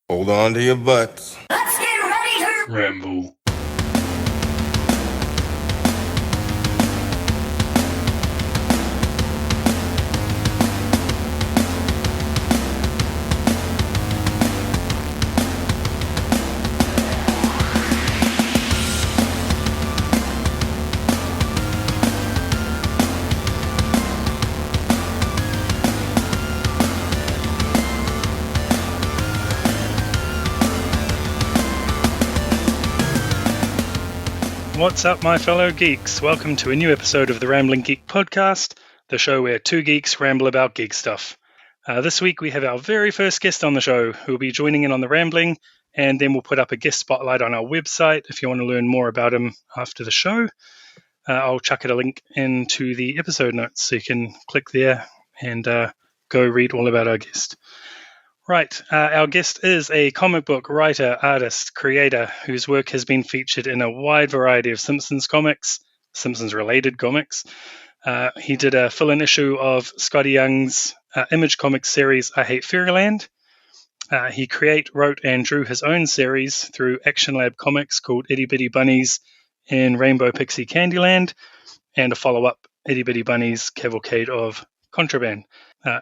Hold on to your butts. Let's get ready to ramble. What's up, my fellow geeks? Welcome to a new episode of the Rambling Geek podcast, the show where two geeks ramble about geek stuff. This week we have our very first guest on the show who will be joining in on the rambling, and then we'll put up a guest spotlight on our website if you want to learn more about him after the show. I'll chuck it a link into the episode notes so you can click there and go read all about our guest. Right, our guest is a comic book writer, artist, creator whose work has been featured in a wide variety of Simpsons comics, Simpsons-related comics. He did a fill-in issue of Scotty Young's Image Comics series, I Hate Fairyland. He wrote, and drew his own series through Action Lab Comics called Itty Bitty Bunnies in Rainbow Pixie Candyland, and a follow-up, Itty Bitty Bunnies Cavalcade of Contraband.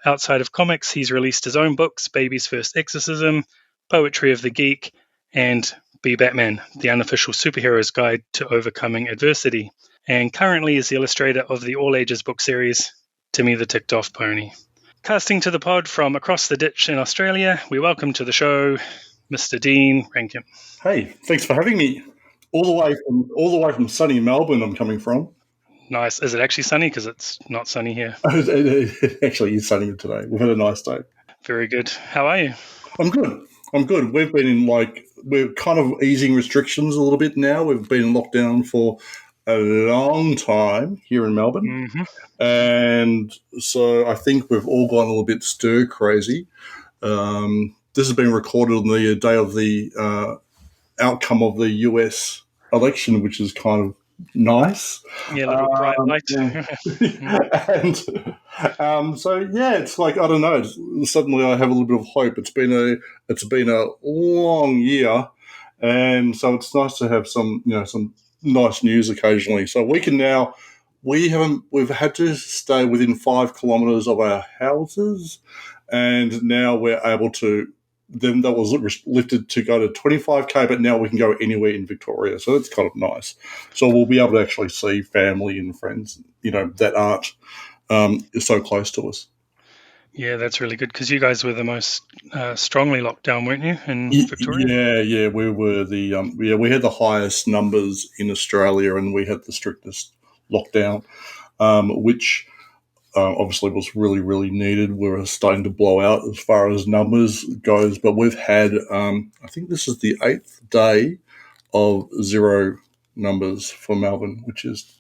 Outside of comics, he's released his own books, Baby's First Exorcism, Poetry of the Geek, and Be Batman, the unofficial superhero's guide to overcoming adversity, and currently is the illustrator of the all-ages book series, Timmy the Ticked Off Pony. Casting to the pod from across the ditch in Australia, we welcome to the show Mr. Dean Rankine. Hey, thanks for having me. All the way from sunny Melbourne I'm coming from. Nice. Is it actually sunny? Because it's not sunny here. It actually is sunny today. We've had a nice day. Very good. How are you? I'm good. We've been in we're kind of easing restrictions a little bit now. We've been in lockdown for a long time here in Melbourne. Mm-hmm. And so I think we've all gone a little bit stir crazy. This has been recorded on the day of the outcome of the US election, which is kind of nice. Yeah, a little bright light. And so it's like, I don't know, suddenly I have a little bit of hope. It's been a long year, and so it's nice to have some nice news occasionally. So we've had to stay within 5 kilometres of our houses, and now we're able to. Then that was lifted to go to 25k, but now we can go anywhere in Victoria. So that's kind of nice. So we'll be able to actually see family and friends, that aren't so close to us. Yeah, that's really good because you guys were the most strongly locked down, weren't you, in Victoria? Yeah, we were we had the highest numbers in Australia, and we had the strictest lockdown, which. Obviously was really, really needed. We were starting to blow out as far as numbers goes, but we've had, I think this is the 8th day of 0 numbers for Melbourne, which is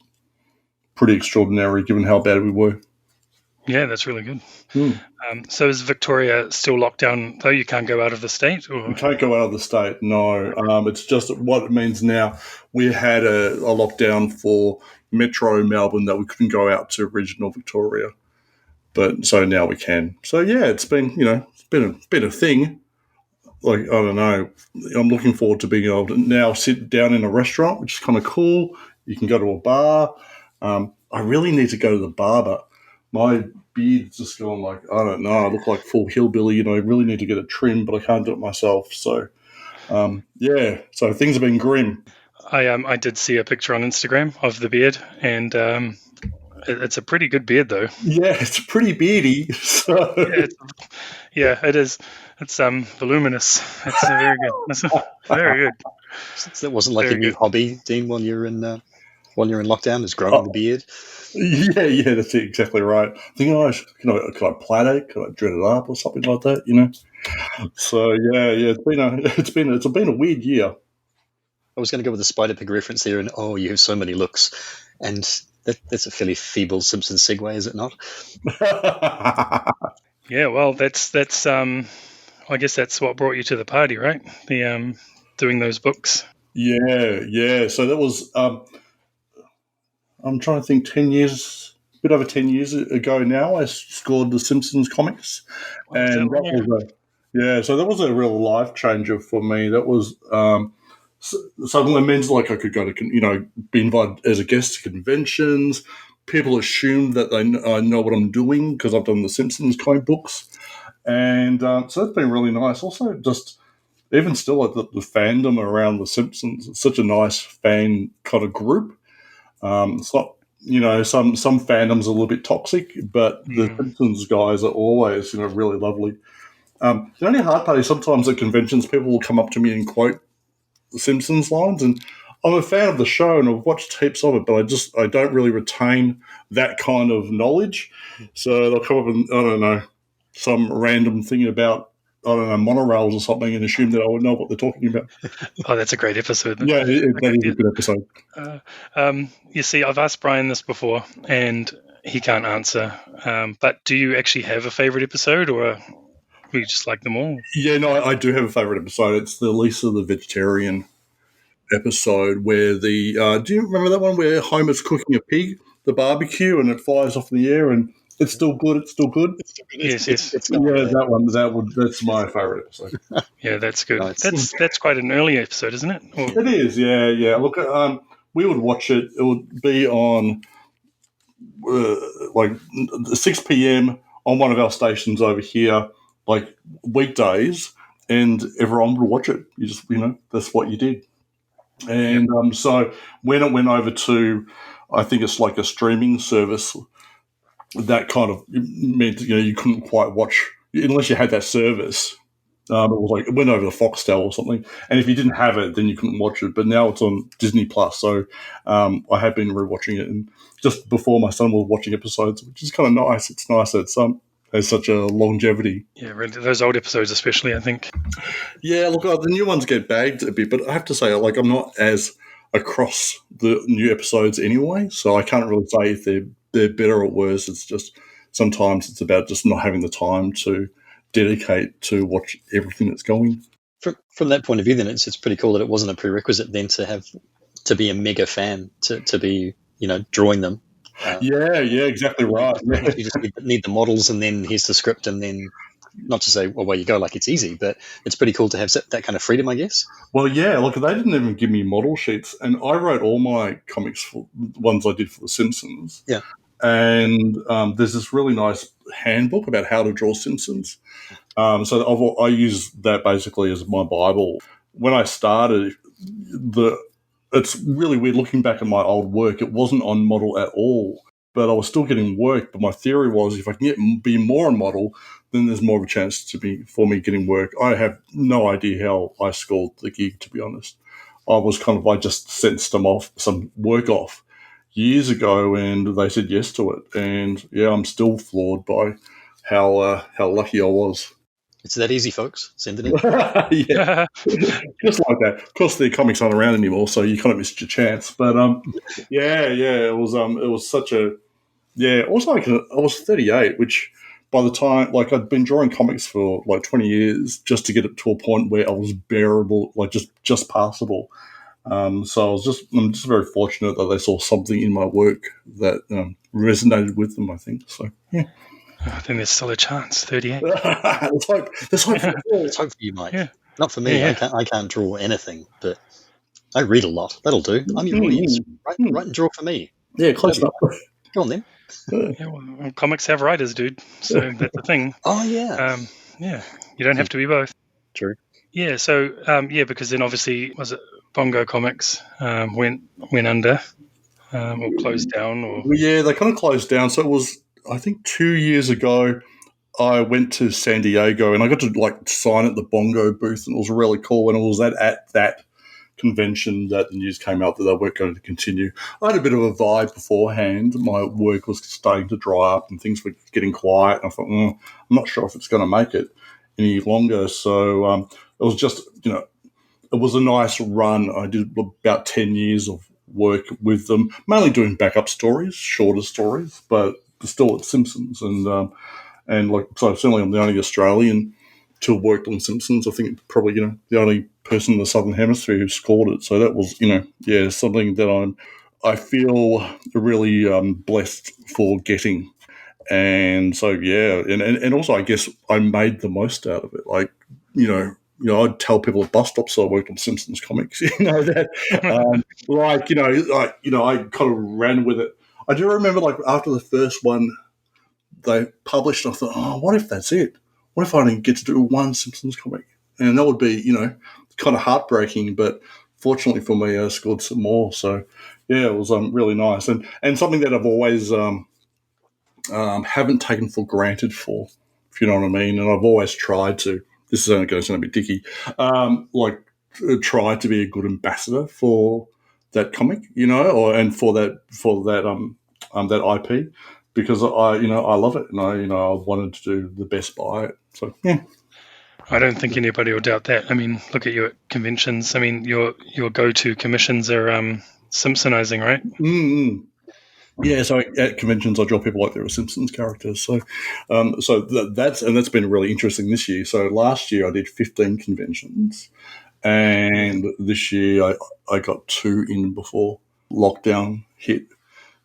pretty extraordinary given how bad we were. Yeah, that's really good. So is Victoria still locked down, though you can't go out of the state? Or? You can't go out of the state, no. It's just what it means now. We had a lockdown for Metro Melbourne that we couldn't go out to regional Victoria, but so now we can. So yeah, it's been a thing. Like, I don't know, I'm looking forward to being able to now sit down in a restaurant, which is kind of cool. You can go to a bar. I really need to go to the barber. My beard's just gone like, I don't know, I look like full hillbilly. I really need to get it trimmed, but I can't do it myself. So so things have been grim. I did see a picture on Instagram of the beard, and it's a pretty good beard, though. Yeah, it's pretty beardy. So. Yeah, it is. It's voluminous. It's very good. It's very good. So that wasn't like a new hobby, Dean, while you're in lockdown, is growing the beard. Yeah, that's exactly right. I think, can I plait it? Can I dread it up or something like that? So yeah, it's been a weird year. I was going to go with the Spider Pig reference there, and you have so many looks, and that's a fairly feeble Simpsons segue, is it not? Yeah, well, that's I guess that's what brought you to the party, right? The doing those books. Yeah. So that was I'm trying to think, 10 years, a bit over 10 years ago now, I scored the Simpsons comics, and that was Yeah, so that was a real life changer for me. That was suddenly means like I could go to, be invited as a guest to conventions. People assume that I know what I'm doing because I've done the Simpsons comic books. And so that's been really nice. Also, just even still, like the fandom around the Simpsons, it's such a nice fan kind of group. It's not, some fandoms are a little bit toxic, but the Simpsons guys are always, really lovely. The only hard part is sometimes at conventions, people will come up to me and quote the Simpsons lines, and I'm a fan of the show and I've watched heaps of it, but I don't really retain that kind of knowledge. So they'll come up and, I don't know, some random thing about, I don't know, monorails or something and assume that I would know what they're talking about. Oh, that's a great episode. Yeah, that is a good episode. You see, I've asked Brian this before, and he can't answer. But do you actually have a favorite episode, or we just like them all? Yeah, no, I do have a favourite episode. It's the Lisa the Vegetarian episode where do you remember that one where Homer's cooking a pig, the barbecue, and it flies off in the air and it's still good, it's still good? Yes. Yeah, that's my favourite episode. Yeah, that's good. Nice. That's quite an early episode, isn't it? It is, yeah. Look, we would watch it. It would be on like 6 p.m. on one of our stations over here, like weekdays, and everyone would watch it. You just, that's what you did. And so when it went over to, I think it's like a streaming service, that kind of meant you couldn't quite watch unless you had that service. It was like it went over to Foxtel or something, and if you didn't have it, then you couldn't watch it. But now it's on Disney Plus, so I have been rewatching it. And just before, my son was watching episodes, which is kind of nice. It's nice that it's has such a longevity. Yeah, really, those old episodes especially, I think. Yeah, look, the new ones get bagged a bit, but I have to say, like, I'm not as across the new episodes anyway, so I can't really say if they're better or worse. It's just sometimes it's about just not having the time to dedicate to watch everything that's going. From that point of view, then it's pretty cool that it wasn't a prerequisite then to be a mega fan to be drawing them. Yeah, exactly right. You just need the models, and then here's the script, and then not to say, well, where you go, like it's easy, but it's pretty cool to have that kind of freedom, I guess. Well, yeah, look, they didn't even give me model sheets, and I wrote all my comics for ones I did for The Simpsons. Yeah. And there's this really nice handbook about how to draw Simpsons. So I use that basically as my Bible. When I started, it's really weird looking back at my old work. It wasn't on model at all, but I was still getting work. But my theory was if I can be more on model, then there's more of a chance for me getting work. I have no idea how I scored the gig, to be honest. I just sent some work off years ago, and they said yes to it. And yeah, I'm still floored by how lucky I was. It's that easy, folks. Send it in. Yeah, just like that. Of course, the comics aren't around anymore, so you kind of missed your chance. But it was such a Also, I was 38, which by the time I'd been drawing comics for like 20 years just to get it to a point where I was bearable, like just passable. So I'm just very fortunate that they saw something in my work that resonated with them, I think. So yeah. I think there's still a chance. 38. Let's hope. Let's hope for you, Mike. Yeah. Not for me. Yeah. I can't draw anything, but I read a lot. That'll do. I'm your audience. Write and draw for me. Yeah, close enough. Go on then. Yeah, well, comics have writers, dude. So that's the thing. Oh yeah. Yeah, you don't have to be both. True. Yeah. So because then obviously was it Bongo Comics went under or closed down or Yeah, they kind of closed down. So it was, I think, 2 years ago. I went to San Diego and I got to sign at the Bongo booth, and it was really cool. And it was at that convention that the news came out that they weren't going to continue. I had a bit of a vibe beforehand. My work was starting to dry up and things were getting quiet. And I thought, I'm not sure if it's going to make it any longer. So it was just, it was a nice run. I did about 10 years of work with them, mainly doing backup stories, shorter stories, but still at Simpsons. So certainly I'm the only Australian to have worked on Simpsons. I think probably, the only person in the Southern Hemisphere who scored it. So that was, something that I feel really blessed for getting. And so, yeah, and also I guess I made the most out of it. Like I'd tell people at bus stops I worked on Simpsons comics. That, I kind of ran with it. I do remember, like, after the first one they published, I thought, oh, what if that's it? What if I didn't get to do one Simpsons comic? And that would be, kind of heartbreaking. But fortunately for me, I scored some more. So yeah, it was really nice and something that I've always haven't taken for granted for, if you know what I mean. And I've always tried to. This is only going to sound a bit dicky. Try to be a good ambassador for that comic, and for that IP, because I love it, and I wanted to do the best by it. So yeah. I don't think anybody will doubt that. I mean, look at you at conventions. I mean, your go-to commissions are Simpsonizing, right? Mm-hmm. Yeah, so at conventions, I draw people like they were Simpsons characters. So, that's been really interesting this year. So last year I did 15 conventions, and this year I got 2 in before lockdown hit.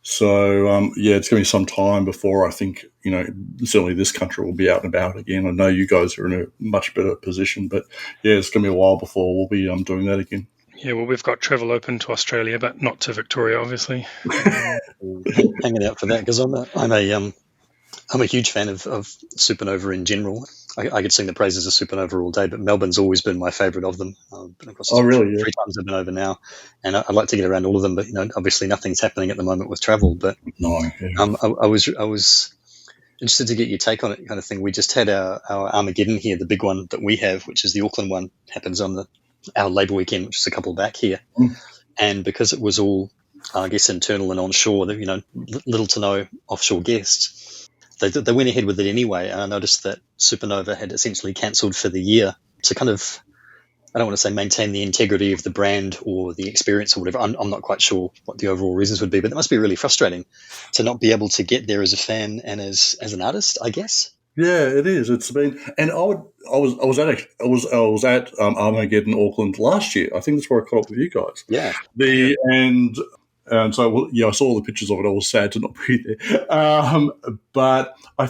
So it's going to be some time before I think certainly this country will be out and about again. I know you guys are in a much better position, but yeah, it's going to be a while before we'll be doing that again. Yeah, well, we've got travel open to Australia, but not to Victoria, obviously. Hanging out for that, because I'm a huge fan of Supernova in general. I could sing the praises of Supernova all day, but Melbourne's always been my favourite of them. I've been across really? Yeah. 3 times I've been over now, and I'd like to get around all of them. But obviously nothing's happening at the moment with travel. But no, yeah. I was interested to get your take on it, kind of thing. We just had our Armageddon here, the big one that we have, which is the Auckland one, happens on our Labour weekend, which is a couple back here, and because it was all, I guess, internal and onshore, little to no offshore guests. They went ahead with it anyway, and I noticed that Supernova had essentially cancelled for the year to kind of, I don't want to say maintain the integrity of the brand or the experience or whatever. I'm not quite sure what the overall reasons would be, but it must be really frustrating to not be able to get there as a fan and as an artist, I guess. Yeah, it is. It's been, and I was at Armageddon Auckland last year. I think that's where I caught up with you guys. Yeah. And so, I saw all the pictures of it. I was sad to not be there. But I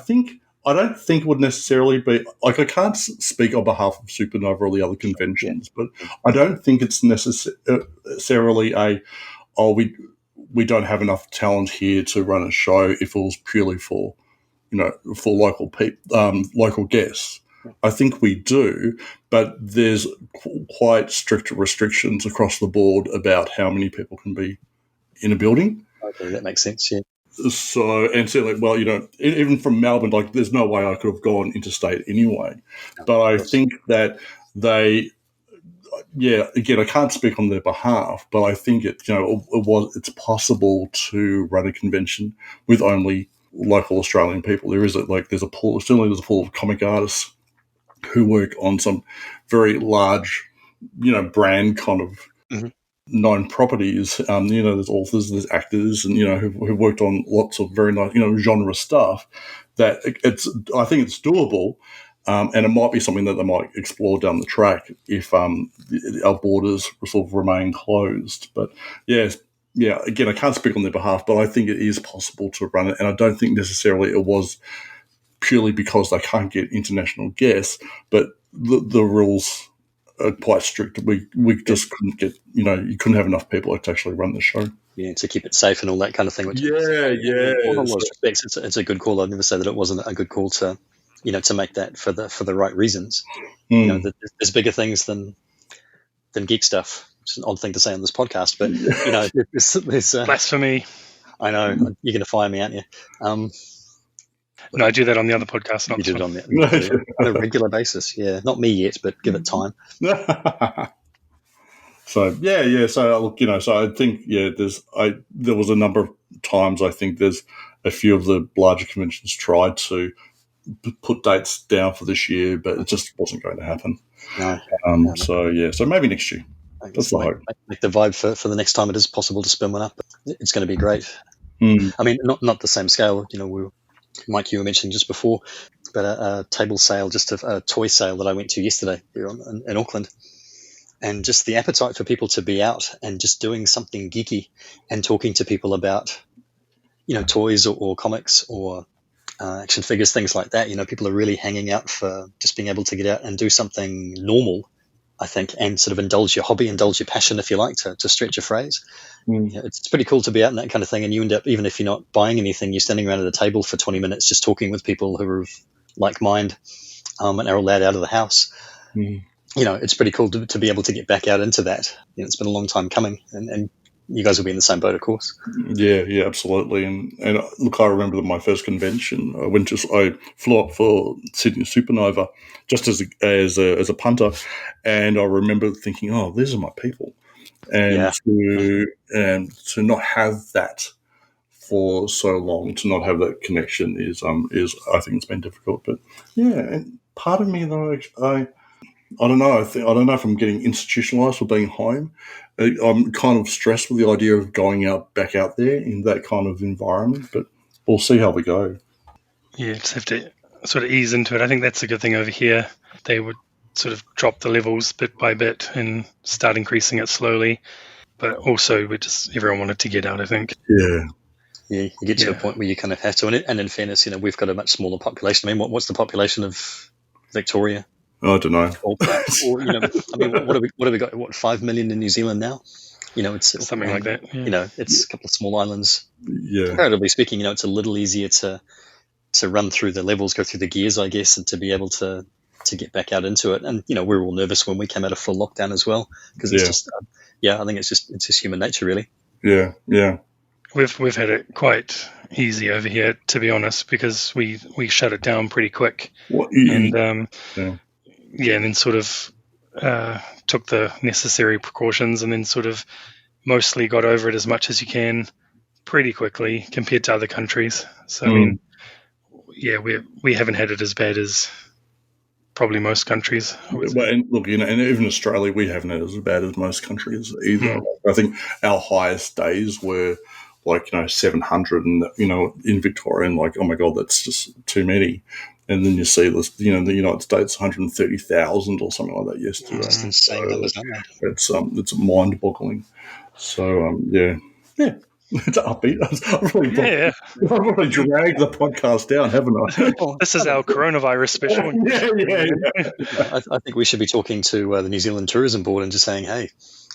don't think it would necessarily be, like, I can't speak on behalf of Supernova or the other conventions, but I don't think it's necessarily we don't have enough talent here to run a show if it was purely for local people, local guests. I think we do, but there's quite strict restrictions across the board about how many people can be in a building. Okay, that makes sense, yeah. So, and certainly, even from Melbourne, like, there's no way I could have gone interstate anyway. No, but I think that again, I can't speak on their behalf, but I think it's possible to run a convention with only local Australian people. There's a pool of comic artists who work on some very large, brand kind of known properties. There's authors, there's actors, and who've worked on lots of very nice, genre stuff. That I think it's doable, and it might be something that they might explore down the track if our borders sort of remain closed. But again, I can't speak on their behalf, but I think it is possible to run it, and I don't think necessarily it was purely because they can't get international guests, but the rules are quite strict. We just couldn't get, you couldn't have enough people to actually run the show. Yeah, to keep it safe and all that kind of thing. Which in all respects, it's a good call. I'd never say that it wasn't a good call to make that for the right reasons. There's bigger things than geek stuff. It's an odd thing to say on this podcast, but there's blasphemy. I know you're going to fire me, aren't you? No, I do that on the other podcast. You do it on a regular basis. Yeah, not me yet, but give it time. So So look, so I think there was a number of times I think there's a few of the larger conventions tried to put dates down for this year, but it just wasn't going to happen. No. So maybe next year. That's the hope. Make the vibe for the next time it is possible to spin one up. It's going to be great. I mean, not the same scale. Mike, you were mentioning just before, but a table sale, just a toy sale that I went to yesterday here in Auckland, and just the appetite for people to be out and just doing something geeky and talking to people about, toys or comics or action figures, things like that. People are really hanging out for just being able to get out and do something normal, I think, and sort of indulge your hobby, indulge your passion, if you like, to stretch a phrase. It's pretty cool to be out in that kind of thing, and you end up, even if you're not buying anything, you're standing around at a table for 20 minutes just talking with people who are of like mind, and are allowed out of the house. It's pretty cool to be able to get back out into that. It's been a long time coming, and you guys will be in the same boat, of course. Yeah, absolutely. And look, I remember my first convention. I flew up for Sydney Supernova just as a punter, and I remember thinking, "Oh, these are my people," and to not have that for so long, to not have that connection is I think it's been difficult. But yeah, and part of me though, I don't know. I don't know if I'm getting institutionalized for being home. I'm kind of stressed with the idea of going back out there in that kind of environment, but we'll see how we go. Yeah, just have to sort of ease into it. I think that's a good thing over here. They would sort of drop the levels bit by bit and start increasing it slowly. But also, everyone wanted to get out, I think. Yeah. Yeah, you get to a point where you kind of have to. And in fairness, we've got a much smaller population. I mean, what's the population of Victoria? I don't know. Or what have we got? What, 5 million in New Zealand now? It's something like that. Yeah. It's a couple of small islands. Yeah. Comparatively speaking, it's a little easier to run through the levels, go through the gears, I guess, and to be able to get back out into it. And we were all nervous when we came out of full lockdown as well, because it's just I think it's just human nature, really. Yeah. We've had it quite easy over here, to be honest, because we shut it down pretty quick. And then sort of took the necessary precautions, and then sort of mostly got over it as much as you can pretty quickly compared to other countries. So I mean, we haven't had it as bad as probably most countries. And look, and even Australia, we haven't had it as bad as most countries either. I think our highest days were 700, and in Victoria, and oh my god, that's just too many. And then you see this, the United States, 130,000 or something like that yesterday. It's insane numbers, aren't they? It's mind-boggling. So it's upbeat. I've really dragged the podcast down, haven't I? This is our coronavirus special. Yeah. I think we should be talking to the New Zealand Tourism Board and just saying, hey,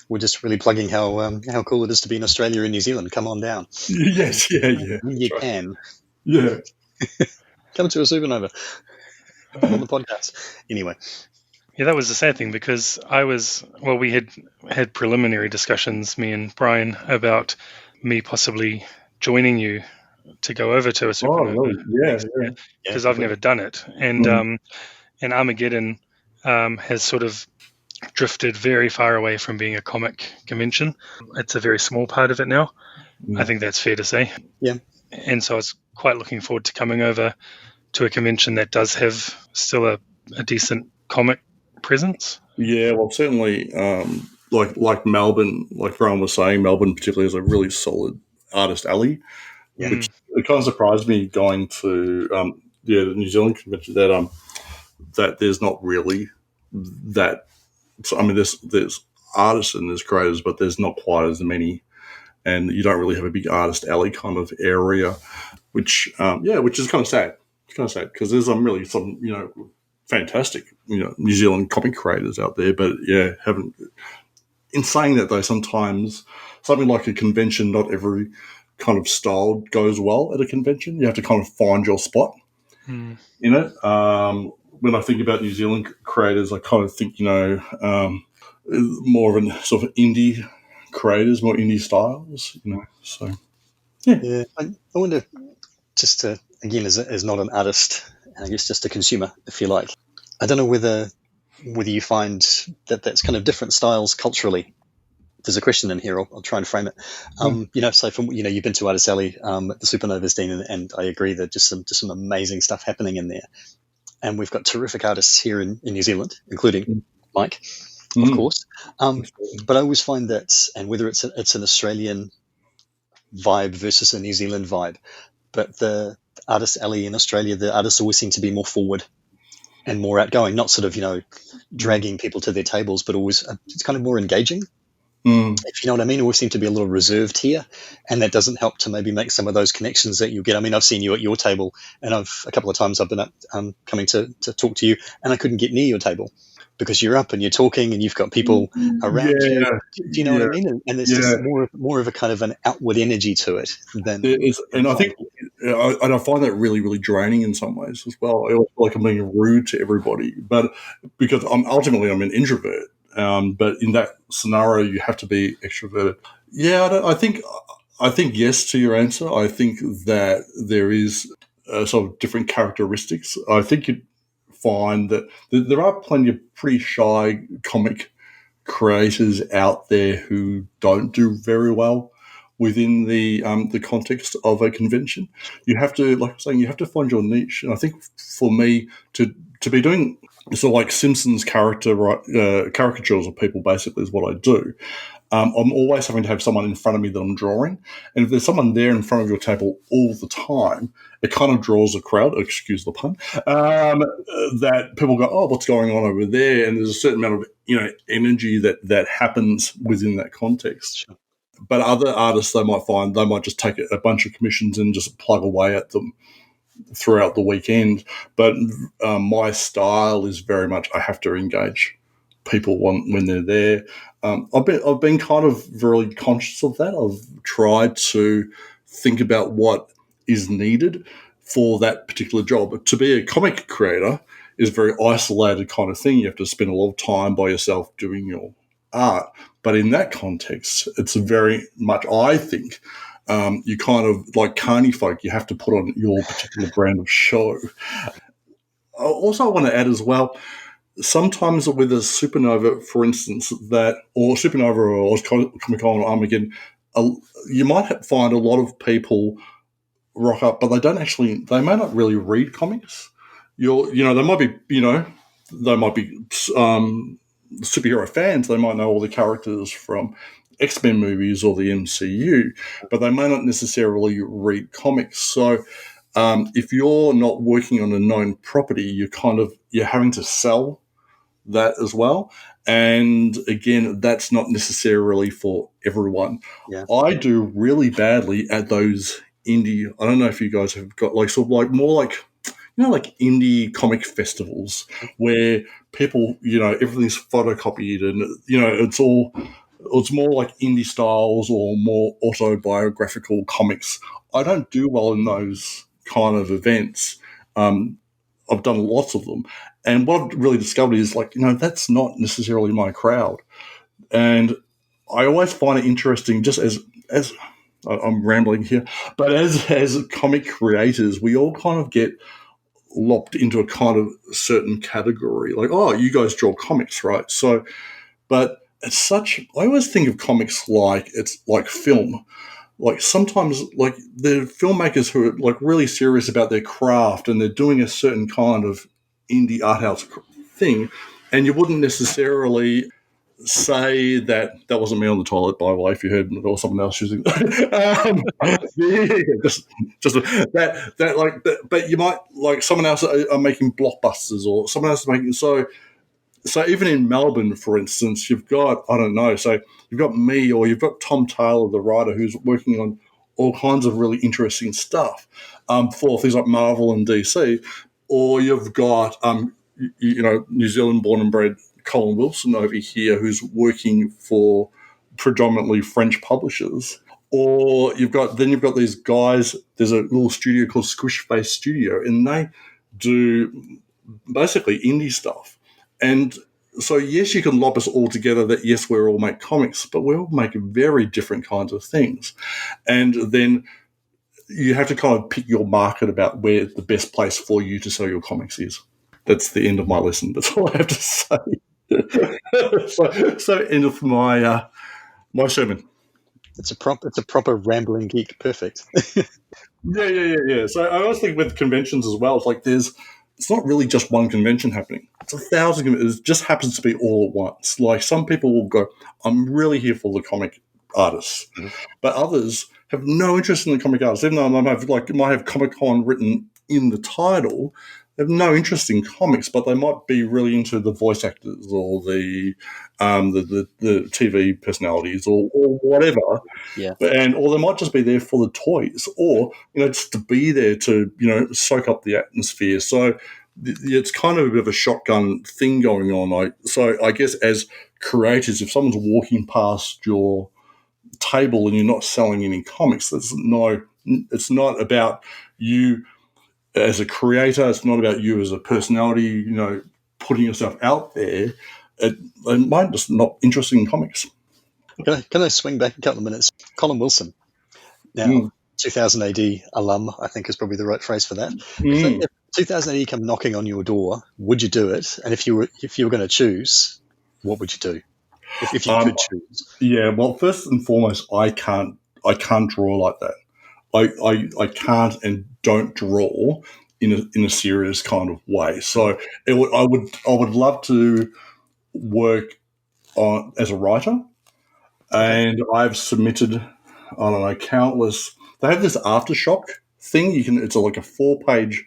we're just really plugging how cool it is to be in Australia and New Zealand. Come on down. Yes, yeah. You can. Yeah. Come to a supernova on the podcast. Anyway. Yeah, that was the sad thing, because we had preliminary discussions, me and Brian, about me possibly joining you to go over to a supernova. Oh, really? Yeah. Because I've never done it. And and Armageddon has sort of drifted very far away from being a comic convention. It's a very small part of it now. I think that's fair to say. Yeah. And so I was quite looking forward to coming over to a convention that does have still a decent comic presence. Yeah, well, certainly, like Melbourne, like Brian was saying, Melbourne particularly has a really solid artist alley, which it kind of surprised me going to the New Zealand convention that there's not really that. So, I mean, there's artists and there's creators, but there's not quite as many, and you don't really have a big artist alley kind of area, which is kind of sad. It's kind of sad because there's really some fantastic New Zealand comic creators out there, but haven't. In saying that though, sometimes something like a convention, not every kind of style goes well at a convention. You have to kind of find your spot in it. When I think about New Zealand creators, I kind of think more of a sort of indie creators, more indie styles. So yeah. I wonder, just to, again, as not an artist, I guess just a consumer, if you like. I don't know whether you find that that's kind of different styles culturally. There's a question in here. I'll try and frame it. So from you've been to Artist Alley at the Supernovas, Dean, and I agree that just some amazing stuff happening in there. And we've got terrific artists here in New Zealand, including Mike, of course. But I always find that, and whether it's an Australian vibe versus a New Zealand vibe, but the Artist Alley in Australia, the artists always seem to be more forward and more outgoing, not sort of, dragging people to their tables, but always it's kind of more engaging. If you know what I mean, always seem to be a little reserved here, and that doesn't help to maybe make some of those connections that you get. I mean, I've seen you at your table, and a couple of times I've been up coming to talk to you, and I couldn't get near your table because you're up and you're talking, and you've got people around you. Do you know what I mean? And there's just more of a kind of an outward energy to it than. And I think, and I find that really, really draining in some ways as well. I always feel like I'm being rude to everybody, but because I'm an introvert. But in that scenario, you have to be extroverted. Yeah, I think yes to your answer. I think that there is sort of different characteristics. I think you'd find that there are plenty of pretty shy comic creators out there who don't do very well within the context of a convention. You have to, like I was saying, you have to find your niche. And I think for me to be doing sort of like Simpsons caricatures of people basically is what I do. I'm always having to have someone in front of me that I'm drawing. And if there's someone there in front of your table all the time, it kind of draws a crowd, excuse the pun, that people go, oh, what's going on over there? And there's a certain amount of energy that happens within that context. Sure. But other artists, they might just take a bunch of commissions and just plug away at them throughout the weekend. But my style is very much I have to engage people when they're there. I've been kind of very conscious of that. I've tried to think about what is needed for that particular job. To be a comic creator is a very isolated kind of thing. You have to spend a lot of time by yourself doing your art. But in that context, it's very much, I think, you kind of like carny folk, you have to put on your particular brand of show. Also, I want to add as well, sometimes with a Supernova, for instance, or Supernova or Comic-Con or Armageddon, you might find a lot of people rock up, but they may not really read comics. They might be superhero fans. They might know all the characters from X-Men movies or the MCU, but they may not necessarily read comics. So if you're not working on a known property, you're having to sell that as well. And again, that's not necessarily for everyone. Yeah. I do really badly at those indie. I don't know if you guys have got like sort of like more like, like indie comic festivals where people, everything's photocopied and, it's more like indie styles or more autobiographical comics. I don't do well in those kind of events. I've done lots of them. And what I've really discovered is that's not necessarily my crowd. And I always find it interesting, just as I'm rambling here, but as comic creators, we all kind of get lopped into a kind of certain category. Like, oh, you guys draw comics, right? So, but it's such, I always think of comics like it's like film. Like sometimes like the filmmakers who are like really serious about their craft and they're doing a certain kind of indie art house thing, and you wouldn't necessarily say that wasn't me on the toilet, by the way, if you heard, or someone else using but you might like someone else are making blockbusters or someone else is making so even in Melbourne, for instance, you've got, I don't know, so you've got me or you've got Tom Taylor, the writer, who's working on all kinds of really interesting stuff for things like Marvel and DC, or you've got, New Zealand born and bred Colin Wilson over here who's working for predominantly French publishers. Or you've got these guys, there's a little studio called Squish Face Studio, and they do basically indie stuff. And so, yes, you can lob us all together that, yes, we all make comics, but we all make very different kinds of things. And then you have to kind of pick your market about where the best place for you to sell your comics is. That's the end of my lesson. That's all I have to say. so end of my my sermon. It's a proper rambling geek. Perfect. Yeah. So I always think with conventions as well, it's like it's not really just one convention happening. It's 1,000 conventions. It just happens to be all at once. Like some people will go, I'm really here for the comic artists. Mm-hmm. But others have no interest in the comic artists, even though they might have Comic-Con written in the title. have no interest in comics, but they might be really into the voice actors or the TV personalities or whatever. Yeah. Or they might just be there for the toys, or just to be there to soak up the atmosphere. So it's kind of a bit of a shotgun thing going on. So I guess as creators, if someone's walking past your table and you're not selling any comics, it's not about you as a creator. It's not about you as a personality. Putting yourself out there. They might just not interested in comics. Can I swing back a couple of minutes? Colin Wilson. Now, Mm. 2000 AD alum, I think is probably the right phrase for that. Mm. If 2000 AD come knocking on your door, would you do it? And if you were going to choose, what would you do? If you could choose. Yeah, well, first and foremost, I can't draw like that. I can't and don't draw in a serious kind of way. So I would love to work on as a writer, and I've submitted, I don't know, countless. They have this aftershock thing. It's like a 4-page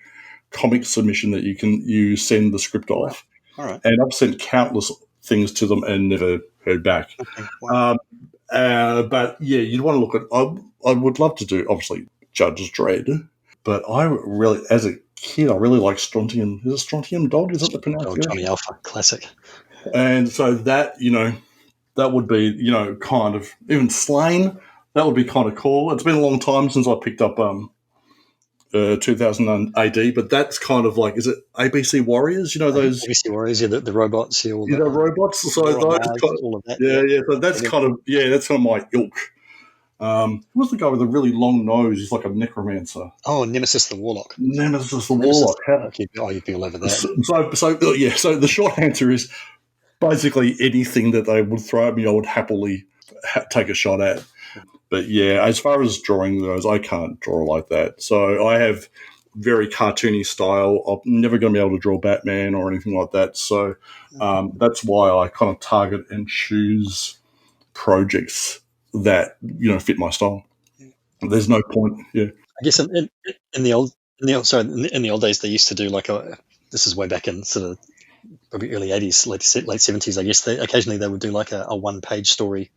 comic submission that you send the script off. All right. And I've sent countless things to them and never heard back. Okay. Wow. But yeah, you'd want to look at. I would love to do obviously Judge Dredd, but I really, as a kid, I really like Strontium. Is it Strontium Dog? Is that the pronunciation? Johnny Alpha, classic. And so that that would be kind of even Slain. That would be kind of cool. It's been a long time since I picked up 2000 AD, but that's kind of like, is it ABC Warriors? Those ABC Warriors, the robots, the robots. So those all of that. Yeah. So that's that's kind of my ilk. Who was the guy with a really long nose? He's like a necromancer. Oh, Nemesis the Warlock. Warlock. You'd be all over that. So the short answer is basically anything that they would throw at me, I would happily take a shot at. But yeah, as far as drawing goes, I can't draw like that. So I have very cartoony style. I'm never going to be able to draw Batman or anything like that. So that's why I kind of target and choose projects that fit my style. There's no point. Yeah, I guess in the old days they used to do like this is way back in sort of probably early 80s, late 70s. I guess occasionally they would do like a 1-page story.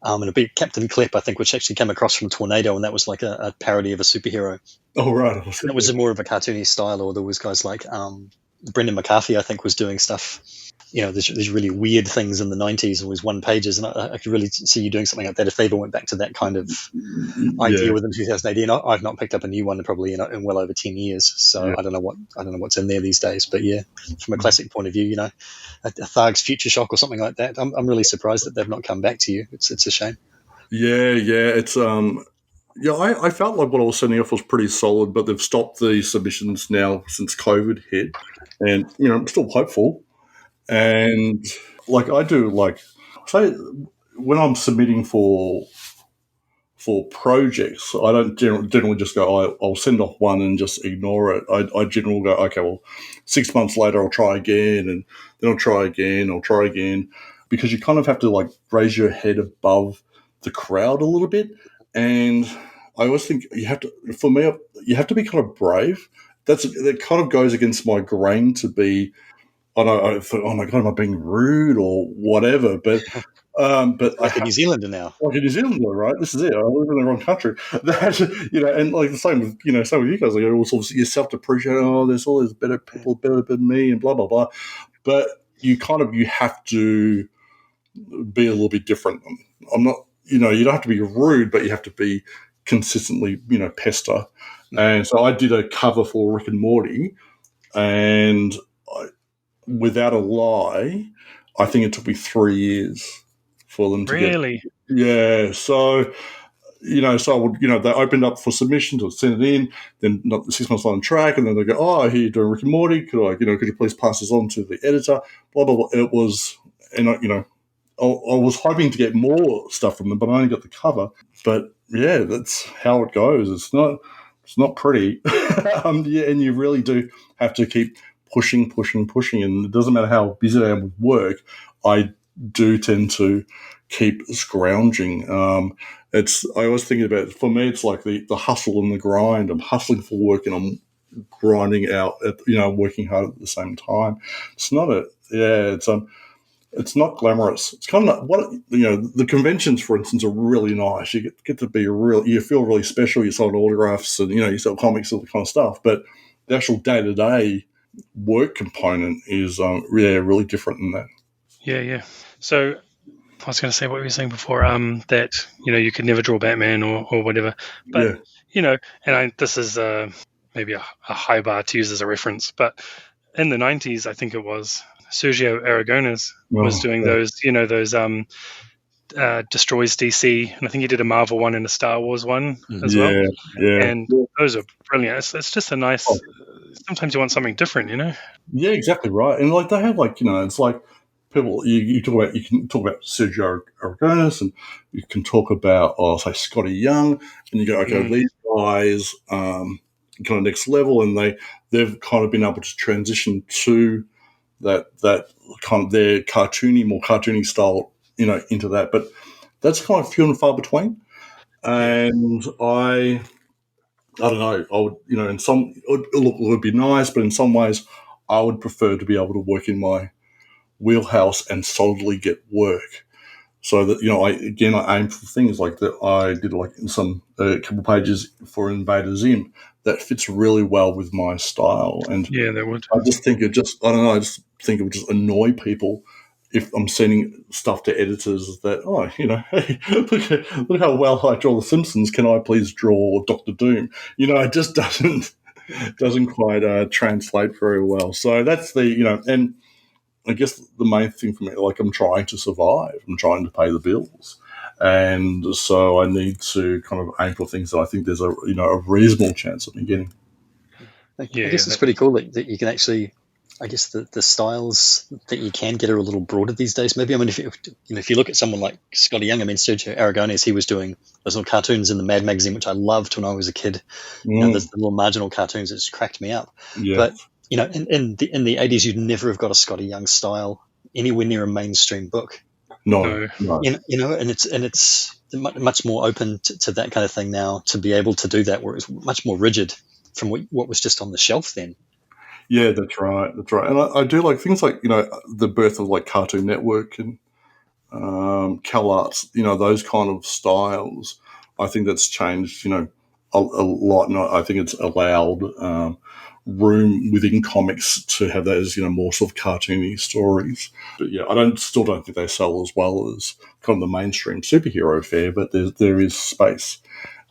And it'd be Captain Clip, I think, which actually came across from Tornado, and that was like a parody of a superhero. Oh, right. And it was more of a cartoony style, or there was guys like Brendan McCarthy, I think, was doing stuff. There's really weird things in the 90s, always 1-pages, and I could really see you doing something like that if they ever went back to that kind of idea within 2080. And I've not picked up a new one probably in well over 10 years, so I don't know what's in there these days. But yeah, from a classic point of view, a Tharg's Future Shock or something like that. I'm really surprised that they've not come back to you. It's a shame. Yeah, it's I felt like what I was sending off was pretty solid, but they've stopped the submissions now since COVID hit, and I'm still hopeful. And like I do, like say when I'm submitting for projects, I don't generally just go, I'll send off one and just ignore it. I generally go, okay, well, 6 months later I'll try again, and then I'll try again, because you kind of have to like raise your head above the crowd a little bit. And I always think you have to be kind of brave. That kind of goes against my grain to be, I thought, oh my God, am I being rude or whatever? But like a New Zealander now. Like a New Zealander, right? This is it. I live in the wrong country. And like the same with you guys. Like all sorts of, you self-depreciate. Oh, there's all these better people, better than me, and blah blah blah. But you have to be a little bit different. I'm not. You don't have to be rude, but you have to be consistently, pester. And so I did a cover for Rick and Morty, and without a lie, I think it took me 3 years for them to really? Yeah. So, so I would, they opened up for submissions, I'd send it in, then not 6 months on track, and then they go, oh, I hear you're doing Rick and Morty. Could you please pass this on to the editor? Blah, blah, blah. It was, and I was hoping to get more stuff from them, but I only got the cover. But yeah, that's how it goes. It's not pretty. And you really do have to keep pushing, and it doesn't matter how busy I am with work, I do tend to keep scrounging. I always think about, for me, it's like the hustle and the grind. I'm hustling for work, and I'm grinding out, working hard at the same time. It's not it's not glamorous. It's kind of the conventions, for instance, are really nice. You get to be you feel really special. You sell autographs and you sell comics, all the kind of stuff. But the actual day-to-day work component is really different than that. Yeah. So I was going to say what you were saying before, that you could never draw Batman or whatever, but this is maybe a high bar to use as a reference, but in the 90s, I think it was Sergio Aragones was doing those destroys DC, and I think he did a Marvel one and a Star Wars one as well. Yeah, and those are brilliant. It's just a nice. Sometimes you want something different, Yeah, exactly right. And they have it's like people you can talk about Sergio Aragones, and you can talk about say Scotty Young, and you go, okay, these guys kind of next level, and they've kind of been able to transition to that kind of their more cartoony style, into that. But that's kind of few and far between. And I don't know. I would, in some it would be nice, but in some ways, I would prefer to be able to work in my wheelhouse and solidly get work. So that I aim for things like that. I did some a couple of pages for Invader Zim that fits really well with my style, and that would. I just think I just think it would just annoy people if I'm sending stuff to editors that hey, look how well I draw The Simpsons. Can I please draw Doctor Doom? It just doesn't quite translate very well. So that's and I guess the main thing for me, I'm trying to survive. I'm trying to pay the bills. And so I need to kind of aim for things that I think there's a reasonable chance of me getting. I guess it's pretty cool that you can actually, I guess the styles that you can get are a little broader these days. Maybe, I mean, if you look at someone like Scotty Young, I mean, Sergio Aragones, he was doing those little cartoons in the Mad magazine, which I loved when I was a kid. Those little marginal cartoons that just cracked me up. Yeah. But in the 80s, you'd never have got a Scotty Young style anywhere near a mainstream book. No. And it's much more open to that kind of thing now, to be able to do that, where it's much more rigid from what was just on the shelf then. Yeah, that's right. And I do like things like the birth of Cartoon Network and CalArts, those kind of styles. I think that's changed a lot, and I think it's allowed room within comics to have those more sort of cartoony stories. But yeah, I still don't think they sell as well as kind of the mainstream superhero fare, but there is space.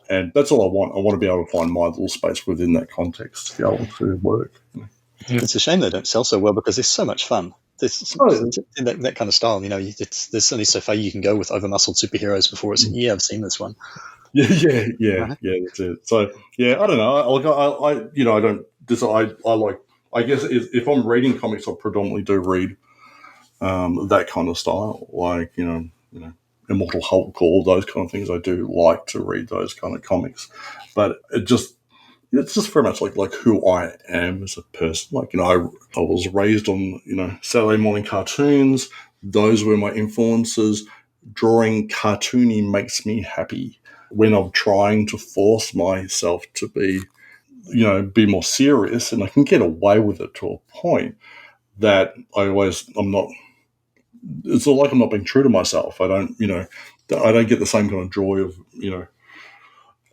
And that's all I want. I want to be able to find my little space within that context to be able to work. It's a shame they don't sell so well, because they're so much fun. That kind of style, there's only so far you can go with over-muscled superheroes before it's, I've seen this one. Yeah, that's it. So, yeah, I don't know. I guess if I'm reading comics, I predominantly do read that kind of style, Immortal Hulk, all those kind of things. I do like to read those kind of comics, but it's just very much like who I am as a person. I was raised on Saturday morning cartoons. Those were my influences. Drawing cartoony makes me happy. When I'm trying to force myself to be more serious, and I can get away with it to a point that I'm not. It's like I'm not being true to myself. I don't get the same kind of joy of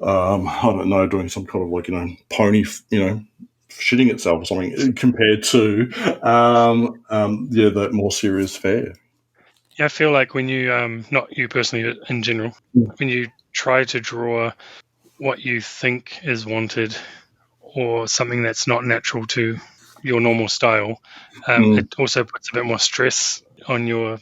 I don't know, doing some kind of pony shitting itself or something compared to that more serious fare. Yeah, I feel like when you, not you personally, but in general, when you try to draw what you think is wanted or something that's not natural to your normal style, it also puts a bit more stress on your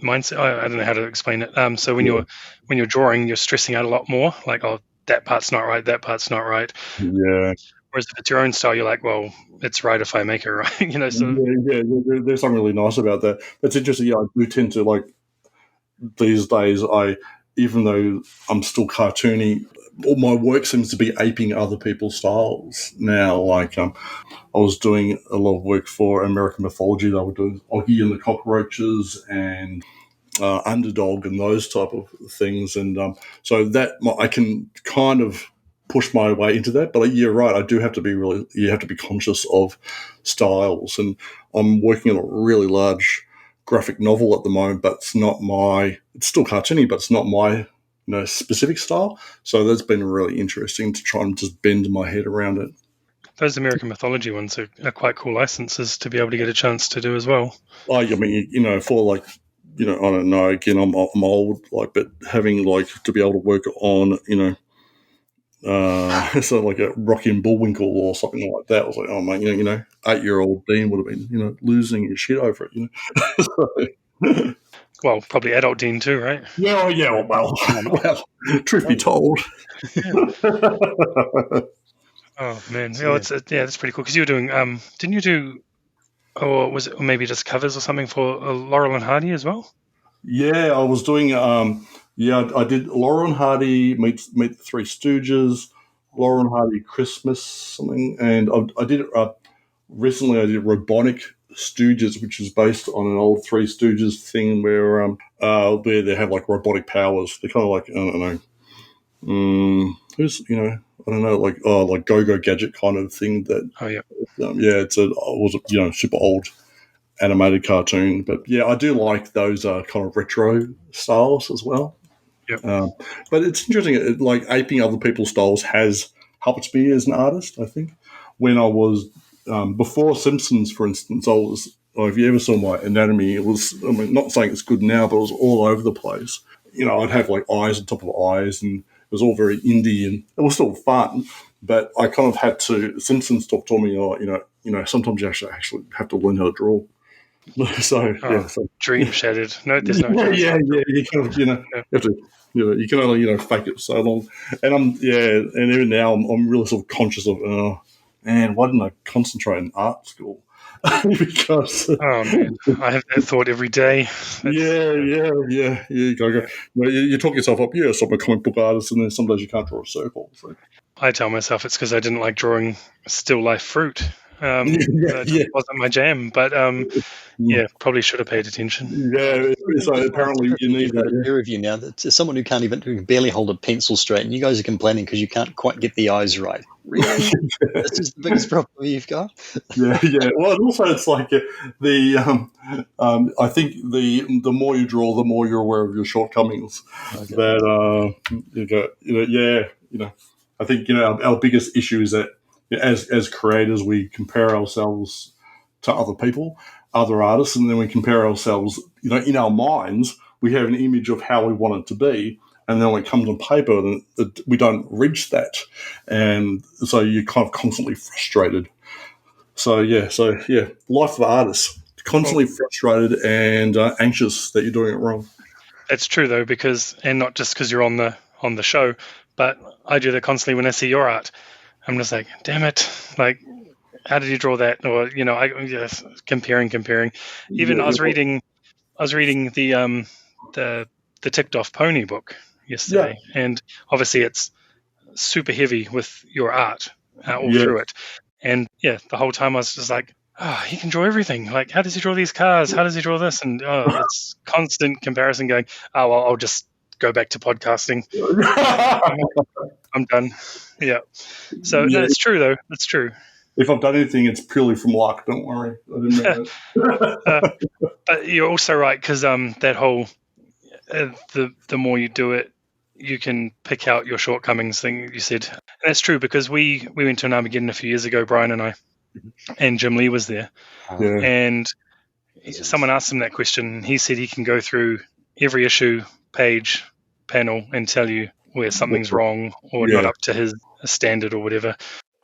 mindset. I don't know how to explain it. So when you're drawing, you're stressing out a lot more. Like, oh, that part's not right. That part's not right. Yeah. Whereas if it's your own style, you're like, well, it's right if I make it right. So yeah. There's something really nice about that. That's interesting. Yeah, I do tend to these days. Even though I'm still cartoony, all my work seems to be aping other people's styles now. I was doing a lot of work for American Mythology. They were doing Oggy and the Cockroaches and Underdog and those type of things. And so that I can kind of push my way into that. But you're right, I do have to be you have to be conscious of styles. And I'm working on a really large graphic novel at the moment, but it's still cartoony, but it's not my specific style. So that's been really interesting to try and just bend my head around it. Those American mythology ones are quite cool licenses to be able to get a chance to do as well. I mean, for I don't know. Again, I'm old, but having to be able to work on, so like a Rocky and Bullwinkle or something like that. I was like, oh man, 8-year-old Dean would have been, losing his shit over it. So, well, probably adult Dean too, right? Yeah. Well, truth be told. Oh man, that's pretty cool. Because you were doing, didn't you do, or was it maybe just covers or something for Laurel and Hardy as well? Yeah, I was doing. I did Laurel and Hardy meet the Three Stooges, Laurel and Hardy Christmas something, and I did recently. I did Robotic Stooges, which is based on an old Three Stooges thing where they have like robotic powers. They're kind of like, I don't know, who's I don't know, like Go-Go Gadget kind of thing. That it was a super old animated cartoon, but yeah, I do like those kind of retro styles as well. Yep. But it's interesting, like aping other people's styles has helped me as an artist. I think when I was before Simpsons, for instance, if you ever saw my anatomy, it was, I mean, not saying it's good now, but it was all over the place. I'd have like eyes on top of eyes, and it was all very indie, and it was still fun. But I kind of had to. Simpsons taught me, sometimes you actually have to learn how to draw. So dream shattered. No, there's no. Yeah. You kind of, you have to, you can only, fake it so long. And and even now I'm really sort of conscious of, man, why didn't I concentrate in art school? Because oh man, I have that thought every day. Yeah. You go. You talk yourself up. Yeah, so I'm a comic book artist, and then some days you can't draw a circle. So. I tell myself it's because I didn't like drawing still life fruit. That wasn't my jam, but probably should have paid attention. Yeah, so apparently you need that. Pair of you now, that someone who can barely hold a pencil straight, and you guys are complaining because you can't quite get the eyes right. Really, this is the biggest problem you've got. Yeah. Well, also it's like I think the more you draw, the more you're aware of your shortcomings. Okay. That I think our biggest issue is that as creators we compare ourselves to other people, other artists, and then we compare ourselves. In our minds, we have an image of how we want it to be, and then when it comes on paper, we don't reach that, and so you're kind of constantly frustrated. So life of artists, constantly frustrated and anxious that you're doing it wrong. It's true though, and not just because you're on the show, but I do that constantly when I see your art. I'm just like, damn it, like, how did you draw that? Or comparing. Even I was reading the ticked off pony book yesterday, and obviously it's super heavy with your art all through it. And the whole time I was just like, he can draw everything. Like, how does he draw these cars? How does he draw this? And it's constant comparison going, well, I'll just go back to podcasting. I'm done. Yeah. So no, it's true though. It's true. If I've done anything, it's purely from luck. Don't worry. I didn't know that. But you're also right, because that whole the more you do it, you can pick out your shortcomings thing you said. And that's true, because we went to an Armageddon a few years ago, Brian and I, and Jim Lee was there. Yeah. And someone asked him that question. He said he can go through every issue, page, panel, and tell you where something's wrong or not up to his standard or whatever.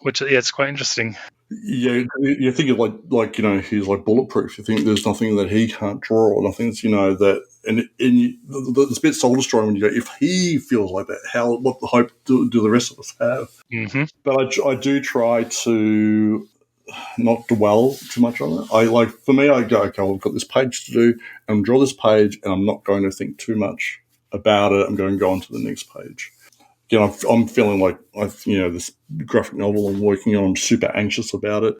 Which it's quite interesting. Yeah, you think of like he's like bulletproof. You think there's nothing that he can't draw, or nothing that's that. And it's a bit soul destroying when you go, if he feels like that, what the hope do the rest of us have? Mm-hmm. But I do try to not dwell too much on it. For me, I go, okay, well, I've got this page to do, and draw this page, and I'm not going to think too much about it. I'm going to go on to the next page. I'm feeling like this graphic novel I'm working on, I'm super anxious about it.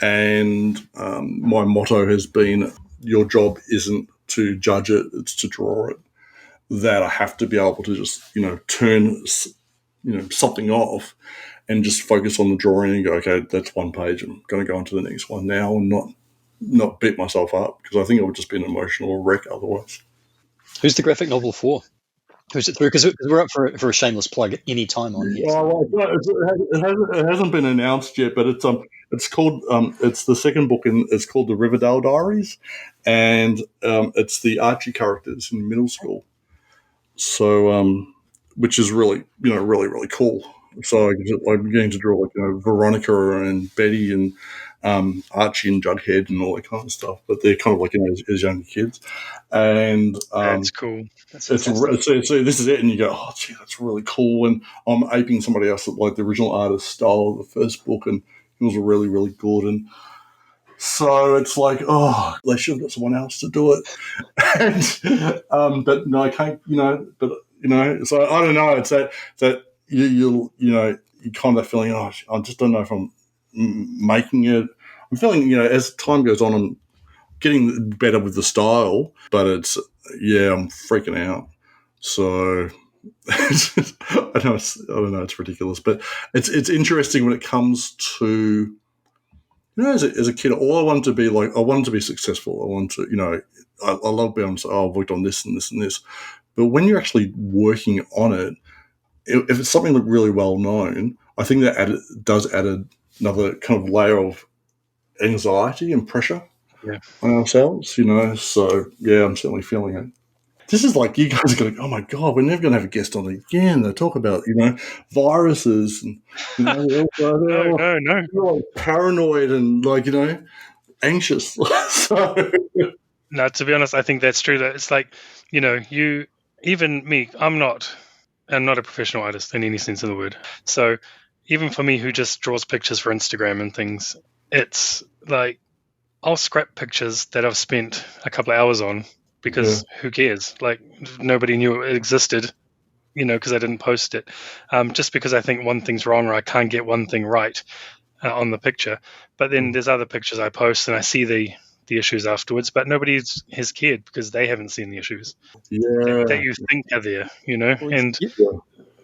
And my motto has been, your job isn't to judge it, it's to draw it. That I have to be able to just, turn something off, and just focus on the drawing and go, okay, that's one page. I'm going to go on to the next one now, and not beat myself up, because I think it would just be an emotional wreck otherwise. Who's the graphic novel for? Who's it through? Because we're up for a shameless plug at any time on here. So. It hasn't been announced yet, but it's called it's the second book it's called the Riverdale Diaries, and it's the Archie characters in middle school. So which is really really cool. So I'm beginning to draw like Veronica and Betty and Archie and Jughead and all that kind of stuff, but they're kind of like as younger kids, and That's cool. That's so this is it, and you go, oh, gee, that's really cool. And I'm aping somebody else that like the original artist style of the first book, and it was really, really good. And so it's like, oh, they should have got someone else to do it. And but no, I can't, So I don't know. It's that you kind of feeling, oh, I just don't know if I'm making it. I'm feeling, as time goes on, I'm getting better with the style, but I'm freaking out. So I don't know, it's ridiculous, but it's interesting when it comes to, as a kid, all I wanted to be like, I wanted to be successful. I wanted to, I love being able to say, oh, I've worked on this and this and this. But when you're actually working on it, if it's something that's really well known, I think that does add another kind of layer of anxiety and pressure on ourselves, So yeah, I'm certainly feeling it. This is like you guys are going, oh my God, we're never going to have a guest on again. They talk about, viruses and, No. they're like paranoid and like, anxious. So. No, to be honest, I think that's true. That it's like, even me, I'm not a professional artist in any sense of the word. So even for me, who just draws pictures for Instagram and things, it's like I'll scrap pictures that I've spent a couple of hours on because who cares? Like nobody knew it existed, because I didn't post it. Just because I think one thing's wrong or I can't get one thing right on the picture. But then there's other pictures I post and I see the issues afterwards, but nobody has cared because they haven't seen the issues that you think are there, and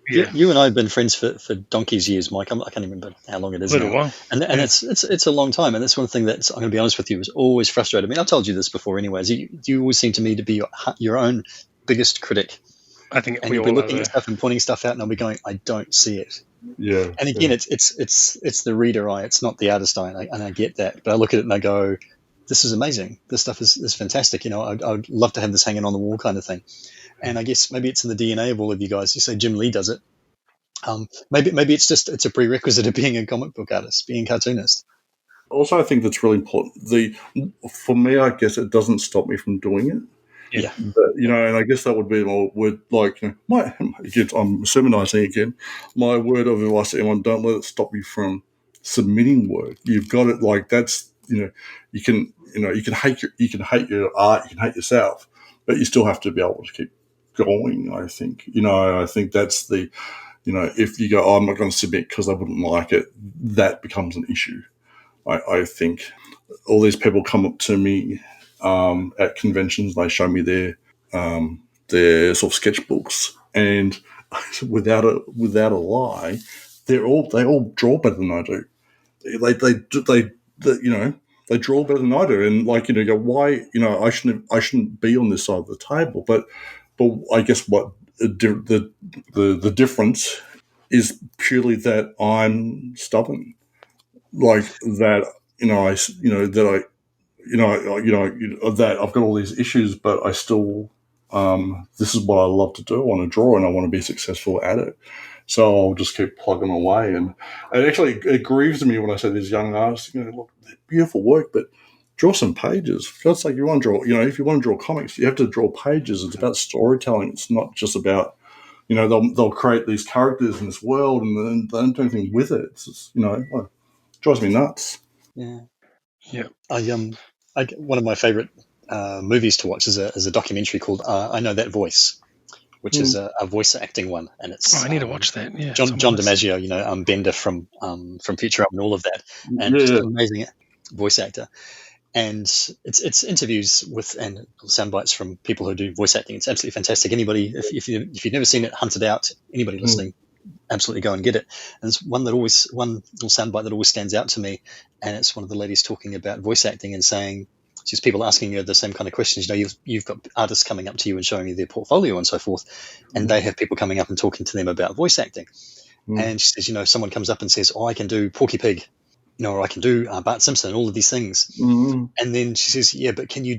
you and I have been friends for donkey's years, Mike. I can't remember how long it is now. While. And it's a long time, and that's one thing that I'm going to be honest with you, was always frustrated me. I've told you this before anyways. You always seem to me to be your own biggest critic. I think and you'll be looking at stuff and pointing stuff out, and I'll be going, I don't see it. Yeah. And again, it's the reader eye, it's not the artist eye, and I get that. But I look at it and I go, this is amazing. This stuff is fantastic. I'd love to have this hanging on the wall kind of thing. And I guess maybe it's in the DNA of all of you guys. You say Jim Lee does it. Maybe it's a prerequisite of being a comic book artist, being a cartoonist. Also, I think that's really important. For me, I guess it doesn't stop me from doing it. Yeah. But, and I guess that would be my word, like, I'm sermonizing again. My word of advice to anyone: don't let it stop you from submitting work. You've got it. Like that's, you can hate your art, you can hate yourself, but you still have to be able to keep going. I think, I think that's the, if you go, oh, I'm not going to submit because I wouldn't like it, that becomes an issue. I think all these people come up to me at conventions. They show me their sort of sketchbooks, and without a lie, they all draw better than I do. They draw better than I do, and go, why? I shouldn't be on this side of the table. But I guess what the difference is purely that I'm stubborn, like that. That I've got all these issues, but I still, this is what I love to do. I want to draw and I want to be successful at it. So I'll just keep plugging away. And it grieves me when I say these young artists, look, they're beautiful work, but draw some pages. For God's sake, you want to draw, if you want to draw comics, you have to draw pages. It's about storytelling. It's not just about, they'll create these characters in this world and then they don't do anything with it. It's just, it drives me nuts. Yeah. Yeah. One of my favorite movies to watch is a documentary called I Know That Voice, which is a voice acting one, and it's I need to watch that. Yeah, John DiMaggio, Bender from Futurama and all of that, and just an amazing voice actor. And it's interviews with and sound bites from people who do voice acting. It's absolutely fantastic. Anybody, if you've never seen it, hunt it out. Anybody listening, absolutely go and get it. And there's one little soundbite that always stands out to me, and it's one of the ladies talking about voice acting and saying, just people asking her the same kind of questions. You've got artists coming up to you and showing you their portfolio and so forth, and they have people coming up and talking to them about voice acting. And she says, someone comes up and says, "Oh, I can do Porky Pig, or I can do Bart Simpson, all of these things." And then she says, "Yeah, but can you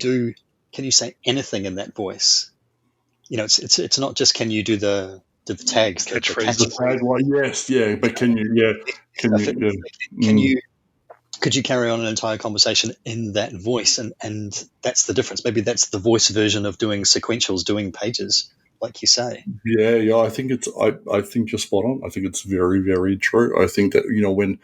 say anything in that voice? It's not just can you do the tags, the Catchphrase. The tagline, yes, yeah, but can you? Could you carry on an entire conversation in that voice? And that's the difference. Maybe that's the voice version of doing sequentials, doing pages, like you say. Yeah. I think I think you're spot on. I think it's very, very true. I think that when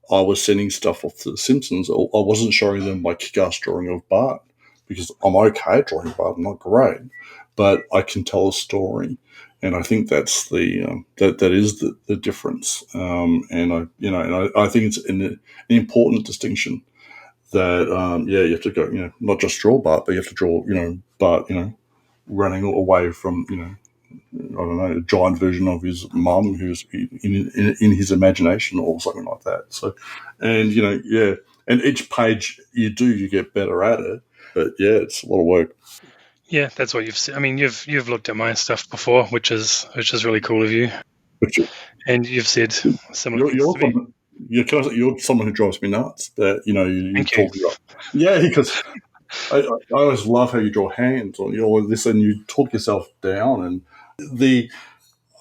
I was sending stuff off to the Simpsons, I wasn't showing them my kick-ass drawing of Bart because I'm okay at drawing Bart. I'm not great, but I can tell a story, and I think that's that is the difference. I think it's an important distinction that you have to go not just draw Bart, but you have to draw Bart running away from I don't know, a giant version of his mum who's in his imagination or something like that. So, and and each page you get better at it. But yeah, it's a lot of work. Yeah, that's what you've seen. I mean, you've looked at my stuff before, which is really cool of you. And you've said similar things to me. You're someone who drives me nuts. That you talk about. Yeah, because I always love how you draw hands or this, and you talk yourself down. And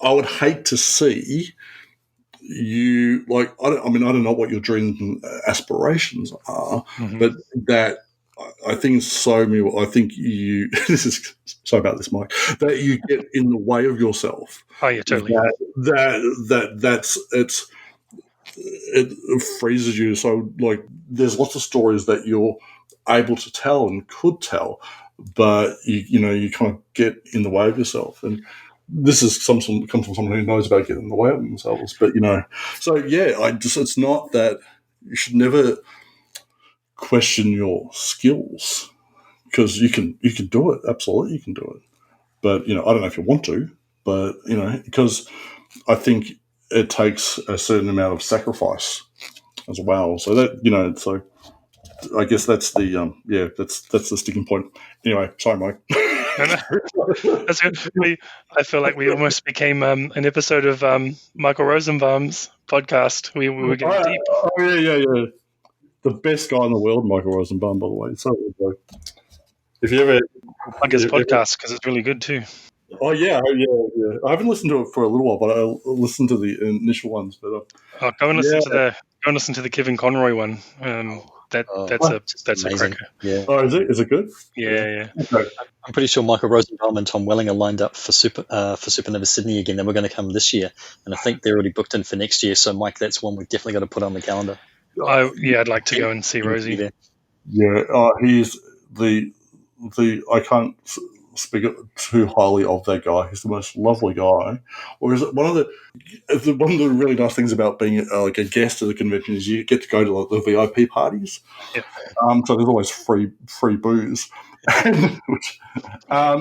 I would hate to see you like. I don't know what your dream aspirations are, but that. I think so. I think you. This is sorry about this, Mike. That you get in the way of yourself. Oh yeah, totally. It freezes you. So like, there's lots of stories that you're able to tell and could tell, but you kind of get in the way of yourself. And this is comes from someone who knows about getting in the way of themselves. But so yeah, it's not that you should never question your skills because you can do it. Absolutely, you can do it. But I don't know if you want to. But because I think it takes a certain amount of sacrifice as well. So that so I guess that's the that's the sticking point. Anyway, sorry, Mike. That's good. I feel like we almost became an episode of Michael Rosenbaum's podcast. We were getting deep. Oh yeah. The best guy in the world, Michael Rosenbaum, by the way. So if you ever plug his podcast because it's really good too. Oh yeah. I haven't listened to it for a little while, but I listened to the initial ones. But go and listen to the Kevin Conroy one. That's a cracker. Yeah. Oh, is it? Is it good? Yeah. Okay. I'm pretty sure Michael Rosenbaum and Tom Welling are lined up for Supernova Sydney again. They were going to come this year, and I think they're already booked in for next year. So, Mike, that's one we've definitely got to put on the calendar. I'd like to go and see Rosie. Yeah. He's the I can't speak too highly of that guy. He's the most lovely guy. Or is it one of the really nice things about being like a guest at the convention is you get to go to the VIP parties. Yep. So there's always free booze. and I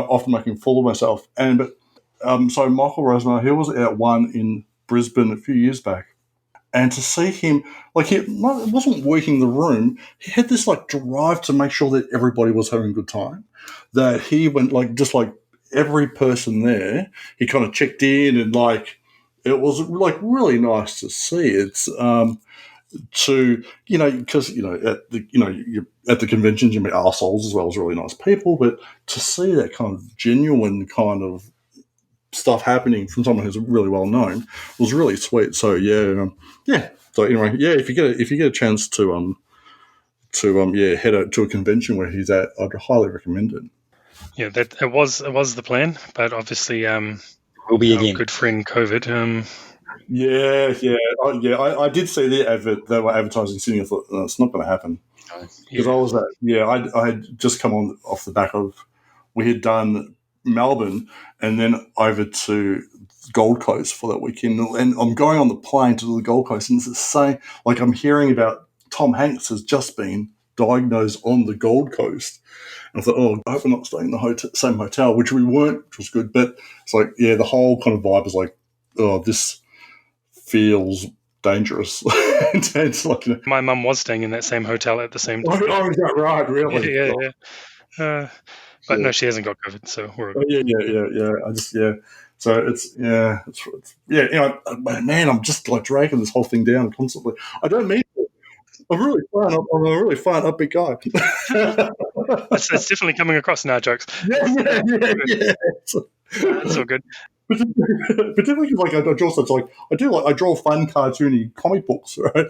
often make a fool of myself. So Michael Rosenbaum, he was at one in Brisbane a few years back. And to see him, like, he wasn't working the room. He had this, like, drive to make sure that everybody was having a good time. That he went, like, just like every person there, he kind of checked in and, like, it was, like, really nice to see. It's, because, at the conventions, you meet arseholes as well as really nice people. But to see that kind of genuine kind of stuff happening from someone who's really well known was really sweet. So yeah. So anyway, yeah, if you get a chance to head out to a convention where he's at, I'd highly recommend it. Yeah, that it was the plan, but obviously will be again. Good friend COVID. I did see the advert they were advertising Sydney. I thought it's not going to happen because I had just come off the back of we had done Melbourne and then over to Gold Coast for that weekend, and I'm going on the plane to the Gold Coast, and it's the same. Like I'm hearing about Tom Hanks has just been diagnosed on the Gold Coast. And I thought, oh, I hope we're not staying in the same hotel, which we weren't, which was good. But it's like, yeah, the whole kind of vibe is like, oh, this feels dangerous. Intense. Like, My mum was staying in that same hotel at the same time. oh, is that right? Really? Yeah. But no, she hasn't got COVID, so we're oh, yeah. So it's man, I'm just like dragging this whole thing down constantly. I don't mean to. I'm really fun. I'm a really fun, upbeat guy. It's definitely coming across in our jokes. Yeah. It's all good. Particularly because I draw fun, cartoony comic books, right?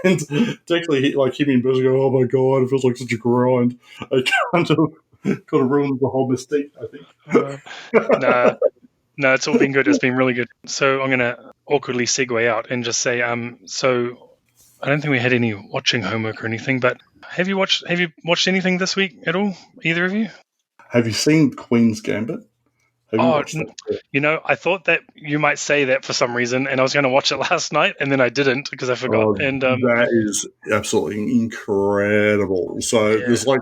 And particularly like him and Buzz go, oh my god, it feels like such a grind. I kind of ruins the whole mystique, I think. No, it's all been good. It's been really good. So I'm going to awkwardly segue out and just say, so I don't think we had any watching homework or anything, but have you watched anything this week at all, either of you? Have you seen Queen's Gambit? Have you watched that? I thought that you might say that for some reason, and I was going to watch it last night, and then I didn't because I forgot. And that is absolutely incredible. So there's I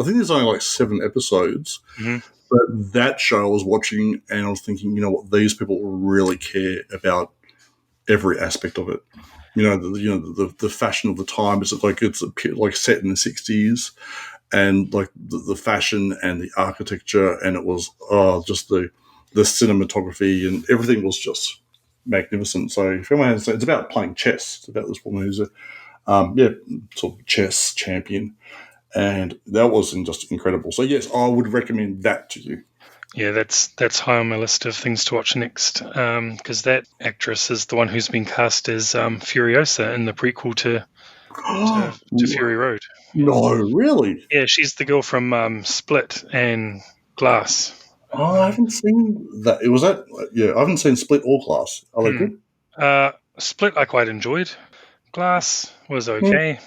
think there's only like 7 episodes. Mm-hmm. But that show I was watching, and I was thinking, you know what, these people really care about every aspect of it. The fashion of the time is like it's like set in the 60s, and like the fashion and the architecture, and it was just the cinematography and everything was just magnificent. So if anyone has, it's about playing chess. It's about this woman who's a sort of chess champion. And that was just incredible. So, yes, I would recommend that to you. Yeah, that's high on my list of things to watch next, because that actress is the one who's been cast as Furiosa in the prequel to Fury Road. No, really? Yeah, she's the girl from Split and Glass. Oh, I haven't seen that. I haven't seen Split or Glass. Are they good? Split I quite enjoyed. Glass was okay.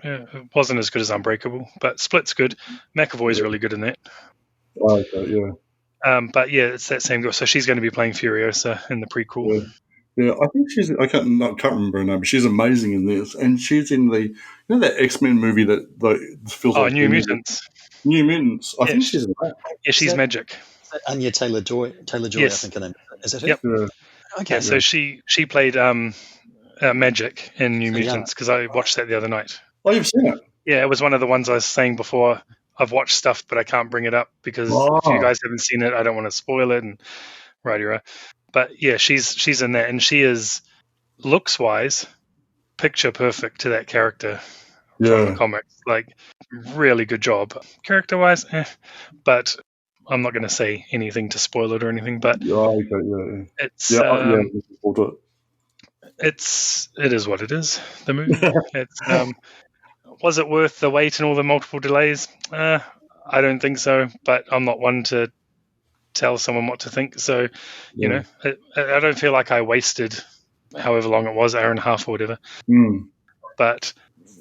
It wasn't as good as Unbreakable, but Split's good. McAvoy's really good in that. Oh, okay, yeah. But yeah, it's that same girl. So she's going to be playing Furiosa in the prequel. Yeah, I think I can't remember her name, but she's amazing in this. And she's in that X-Men movie that feels like New Mutants. New Mutants. I think she's in that. Yeah, she's Magic. Anya Taylor-Joy, yes. I think her name is. Is that yep. it? Okay. Yeah, so she played Magic in New Mutants because I watched that the other night. Oh, you've seen it? Yeah, it was one of the ones I was saying before. I've watched stuff, but I can't bring it up because if you guys haven't seen it, I don't want to spoil it. And right. But yeah, she's in that, and she is looks-wise picture perfect to that character from the comics. Like, really good job. Character-wise, but I'm not going to say anything to spoil it or anything. But it's it is what it is. The movie. It's was it worth the wait and all the multiple delays? I don't think so, but I'm not one to tell someone what to think. So, you know, I don't feel like I wasted however long it was, hour and a half or whatever. But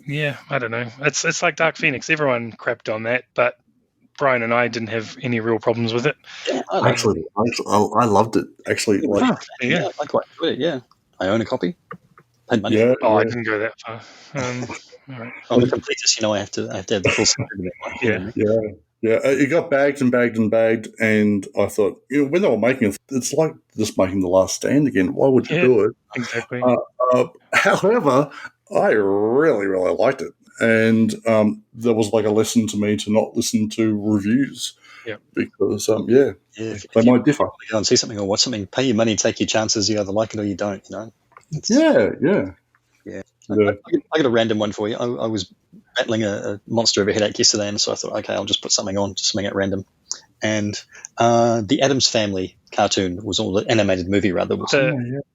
yeah, I don't know. It's like Dark Phoenix. Everyone crapped on that, but Brian and I didn't have any real problems with it. Yeah, I loved it. Actually, I quite enjoyed it. Yeah, I own a copy. Paid money. I didn't go that far. All right. I'm a completist. I have to have the full Yeah. It got bagged and bagged and bagged, and I thought, when they were making it, it's like just making The Last Stand again. Why would you do it? Exactly. However, I really, really liked it, and there was like a lesson to me to not listen to reviews. Yeah. Because they might differ. Go and see something or watch something, pay your money, take your chances. You either like it or you don't. I got a random one for you. I was battling a monster of a headache yesterday, and so I thought, okay, I'll just put something on, just something at random. And the Addams Family cartoon was all the animated movie, rather. The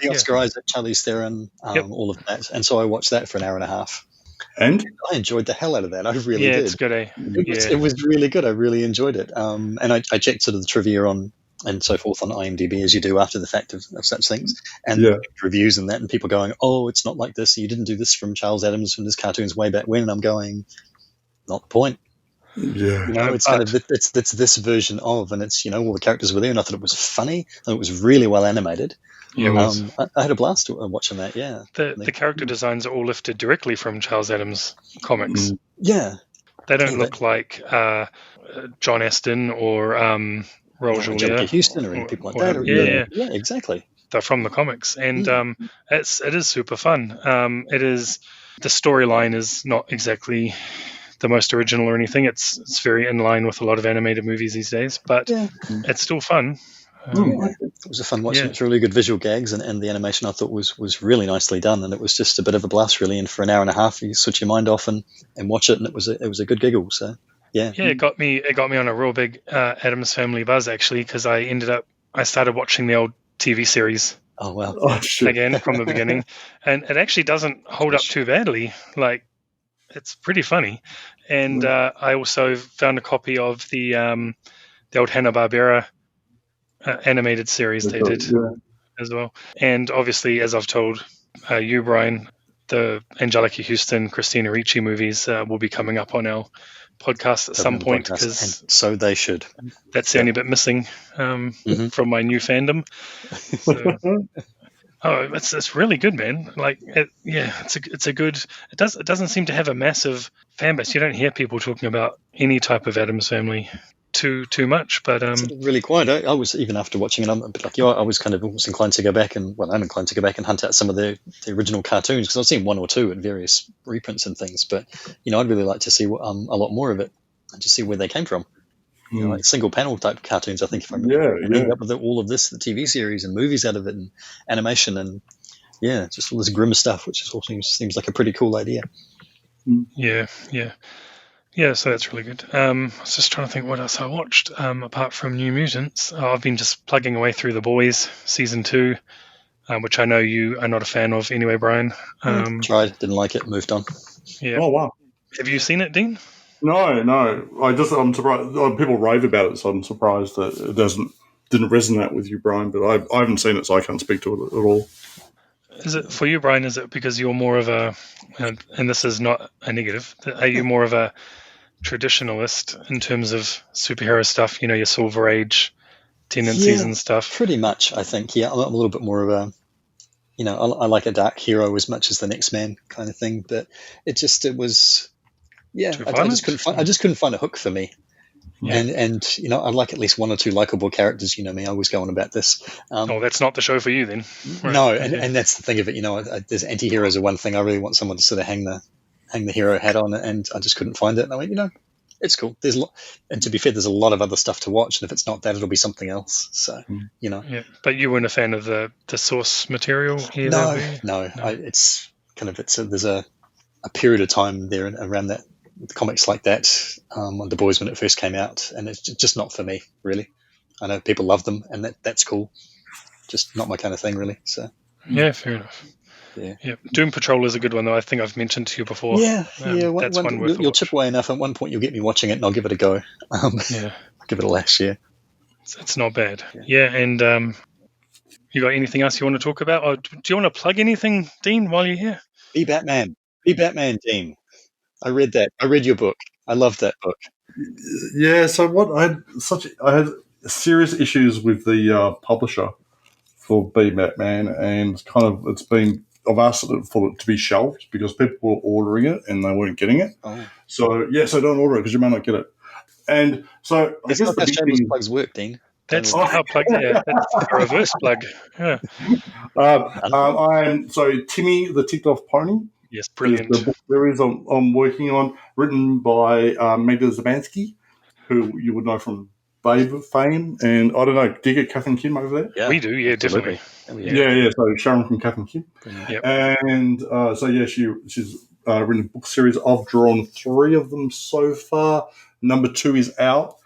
Oscar Isaac, Charlize Theron, all of that. And so I watched that for an hour and a half. And I enjoyed the hell out of that. I really did. It's good, eh? It was really good. I really enjoyed it. And I checked sort of the trivia on and so forth on IMDb, as you do after the fact of such things, and reviews and that, and people going, "Oh, it's not like this. You didn't do this from Charles Addams from his cartoons way back when." And I'm going, not the point. Yeah, it's kind of it's this version of, and it's all the characters were there, and I thought it was funny, and it was really well animated. Yeah, it was. I had a blast watching that. Yeah, The character designs are all lifted directly from Charles Adams' comics. yeah. They don't look like John Aston or Raul Julia. Angelica Houston or any people like that. Yeah, exactly. They're from the comics, and it is super fun. The storyline is not exactly the most original or anything. It's very in line with a lot of animated movies these days, but it's still fun. It was a fun watching. It's really good visual gags, and the animation I thought was really nicely done, and it was just a bit of a blast really. And for an hour and a half, you switch your mind off and watch it, and it was a good giggle. So it got me on a real big Addams Family buzz actually, because I started watching the old TV series. Oh wow! Again from the beginning, and it actually doesn't hold up too badly. Like, it's pretty funny. And I also found a copy of the old Hanna-Barbera animated series they did as well. And obviously, as I've told you, Brian, the Angelica Houston, Christina Ricci movies will be coming up on our podcast at some point, because so they should. That's the only bit missing from my new fandom. So, it's really good, man. Like, it's a good. It doesn't seem to have a massive fan base. You don't hear people talking about any type of Addams Family too much, but it's really quiet. I was, even after watching it, I'm a bit like you. I was kind of almost inclined to go back and I'm inclined to go back and hunt out some of the original cartoons, because I've seen one or two at various reprints and things. But I'd really like to see a lot more of it and just see where they came from. Like single panel type cartoons. I think if I remember, up with all of this, the TV series and movies out of it, and animation, and just all this grim stuff, which all seems like a pretty cool idea. Yeah, so that's really good. I was just trying to think what else I watched apart from New Mutants. I've been just plugging away through The Boys season 2, which I know you are not a fan of anyway, Brian. Tried, didn't like it, moved on. Yeah. Oh wow. Have you seen it, Dean? No. I'm surprised. People rave about it, so I'm surprised that it didn't resonate with you, Brian. But I haven't seen it, so I can't speak to it at all. Is it for you, Brian? Is it because you're more of a, and this is not a negative, are you more of a traditionalist in terms of superhero stuff? Your Silver Age tendencies and stuff. Pretty much, I think. Yeah, I'm a little bit more of a, I like a dark hero as much as the next man kind of thing. But it was. Yeah, I just couldn't find a hook for me. Yeah. And I like at least one or two likable characters. Me, I was going about this. That's not the show for you then. Right. No, and that's the thing of it. There's anti-heroes are one thing. I really want someone to sort of hang the hero hat on, and I just couldn't find it. And I went, it's cool. And to be fair, there's a lot of other stuff to watch, and if it's not that, it'll be something else. So, Yeah, but you weren't a fan of the source material here? No. It's kind of there's a period of time there around that. Comics like that on The Boys when it first came out, and it's just not for me, really. I know people love them, and that's cool. Just not my kind of thing, really. So yeah, fair enough. Yeah. Doom Patrol is a good one, though. I think I've mentioned to you before. That's one worth you'll chip away enough. At one point, you'll get me watching it, and I'll give it a go. I'll give it a lash. Yeah, it's not bad. Yeah, and you got anything else you want to talk about, or do you want to plug anything, Dean, while you're here? Be Batman, Dean. I read that. I read your book. I loved that book. Yeah. So I had serious issues with the publisher for Be Batman, and I've asked for it to be shelved because people were ordering it and they weren't getting it. Oh. So don't order it because you may not get it. And so that's not how shameless plugs work, Dean. That's how plugs. Yeah, that's a reverse plug. Yeah. I'm Timmy the Ticked Off Pony. Yes, brilliant. The book series I'm working on, written by Magda Zabansky, who you would know from Babe fame. And I don't know, do you get Kath and Kim over there? Yeah, we do, definitely. Yeah. So Sharon from Kath and Kim. Yep. And she's written a book series. I've drawn 3 of them so far. Number 2 is out.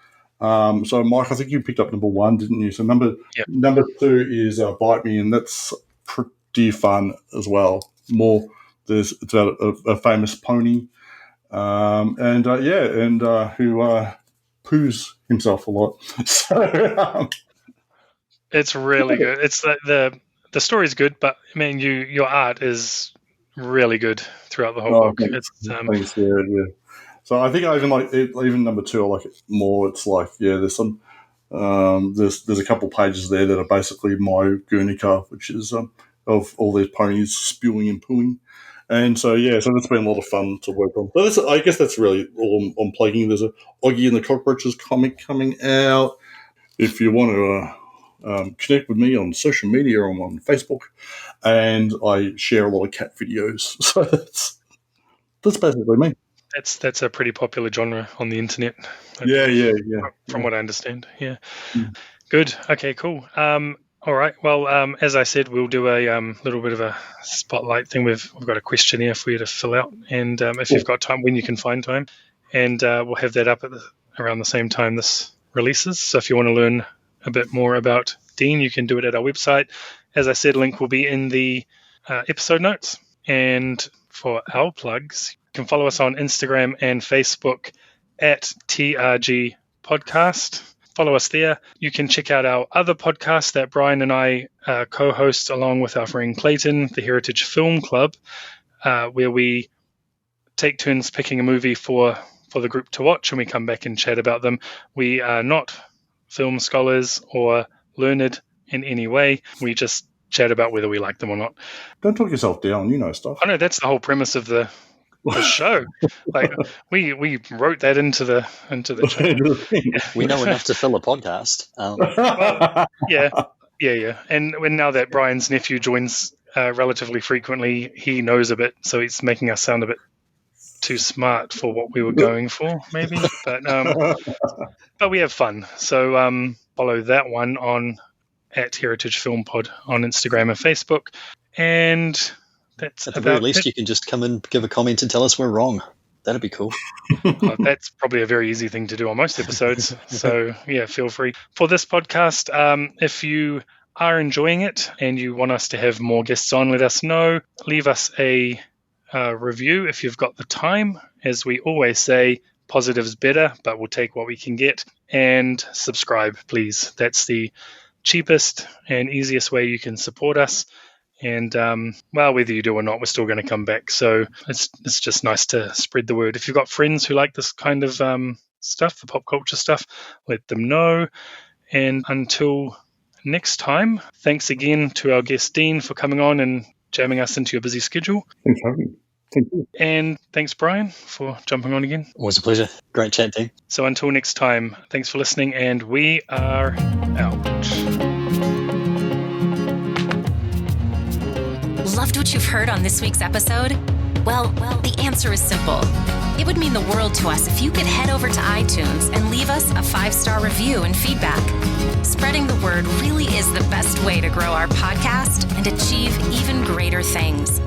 So Mike, I think you picked up number 1, didn't you? So number 2 is Bite Me, and that's pretty fun as well. It's about a famous pony, who poos himself a lot. So it's really good. It's the story's good, but I mean, your art is really good throughout the whole book. Thanks, yeah. So I think I even like even number 2. I like it more. It's like there's some There's a couple pages there that are basically my Guernica, which is of all these ponies spewing and pooing. And so that's been a lot of fun to work on. So I guess that's really all I'm plugging. There's a Oggy and the Cockroaches comic coming out. If you want to connect with me on social media, I'm on Facebook, and I share a lot of cat videos. So that's basically me. That's a pretty popular genre on the internet. Yeah. From what I understand, yeah. Mm. Good. Okay, cool. All right. Well, as I said, we'll do a little bit of a spotlight thing. We've got a questionnaire for you to fill out, and if you've got time, when you can find time, and we'll have that up around the same time this releases. So if you want to learn a bit more about Dean, you can do it at our website. As I said, link will be in the episode notes. And for our plugs, you can follow us on Instagram and Facebook at TRG Podcast. Follow us there. You can check out our other podcast that Brian and I co-host along with our friend Clayton, the Heritage Film Club, where we take turns picking a movie for the group to watch, and we come back and chat about them. We are not film scholars or learned in any way. We just chat about whether we like them or not. Don't talk yourself down. You know stuff. I know that's the whole premise of the show. Like we wrote that into the show. We know enough to fill a podcast. Well, yeah. And now that Brian's nephew joins relatively frequently, he knows a bit, so he's making us sound a bit too smart for what we were going for, maybe. But we have fun. So follow that one on at Heritage Film Pod on Instagram and Facebook. And that's at the very least, you can just come and give a comment and tell us we're wrong. That'd be cool. That's probably a very easy thing to do on most episodes. So yeah, feel free. For this podcast, if you are enjoying it and you want us to have more guests on, let us know. Leave us a review if you've got the time. As we always say, positive's better, but we'll take what we can get. And subscribe, please. That's the cheapest and easiest way you can support us. And whether you do or not, we're still going to come back. So it's just nice to spread the word. If you've got friends who like this kind of stuff, the pop culture stuff, let them know. And until next time, thanks again to our guest Dean for coming on and jamming us into your busy schedule. Thanks for having me. Thank you. And thanks, Brian, for jumping on again. Always a pleasure. Great chat, Dean. So until next time, thanks for listening, and we are out. Loved what you've heard on this week's episode? Well, the answer is simple. It would mean the world to us if you could head over to iTunes and leave us a 5-star review and feedback. Spreading the word really is the best way to grow our podcast and achieve even greater things.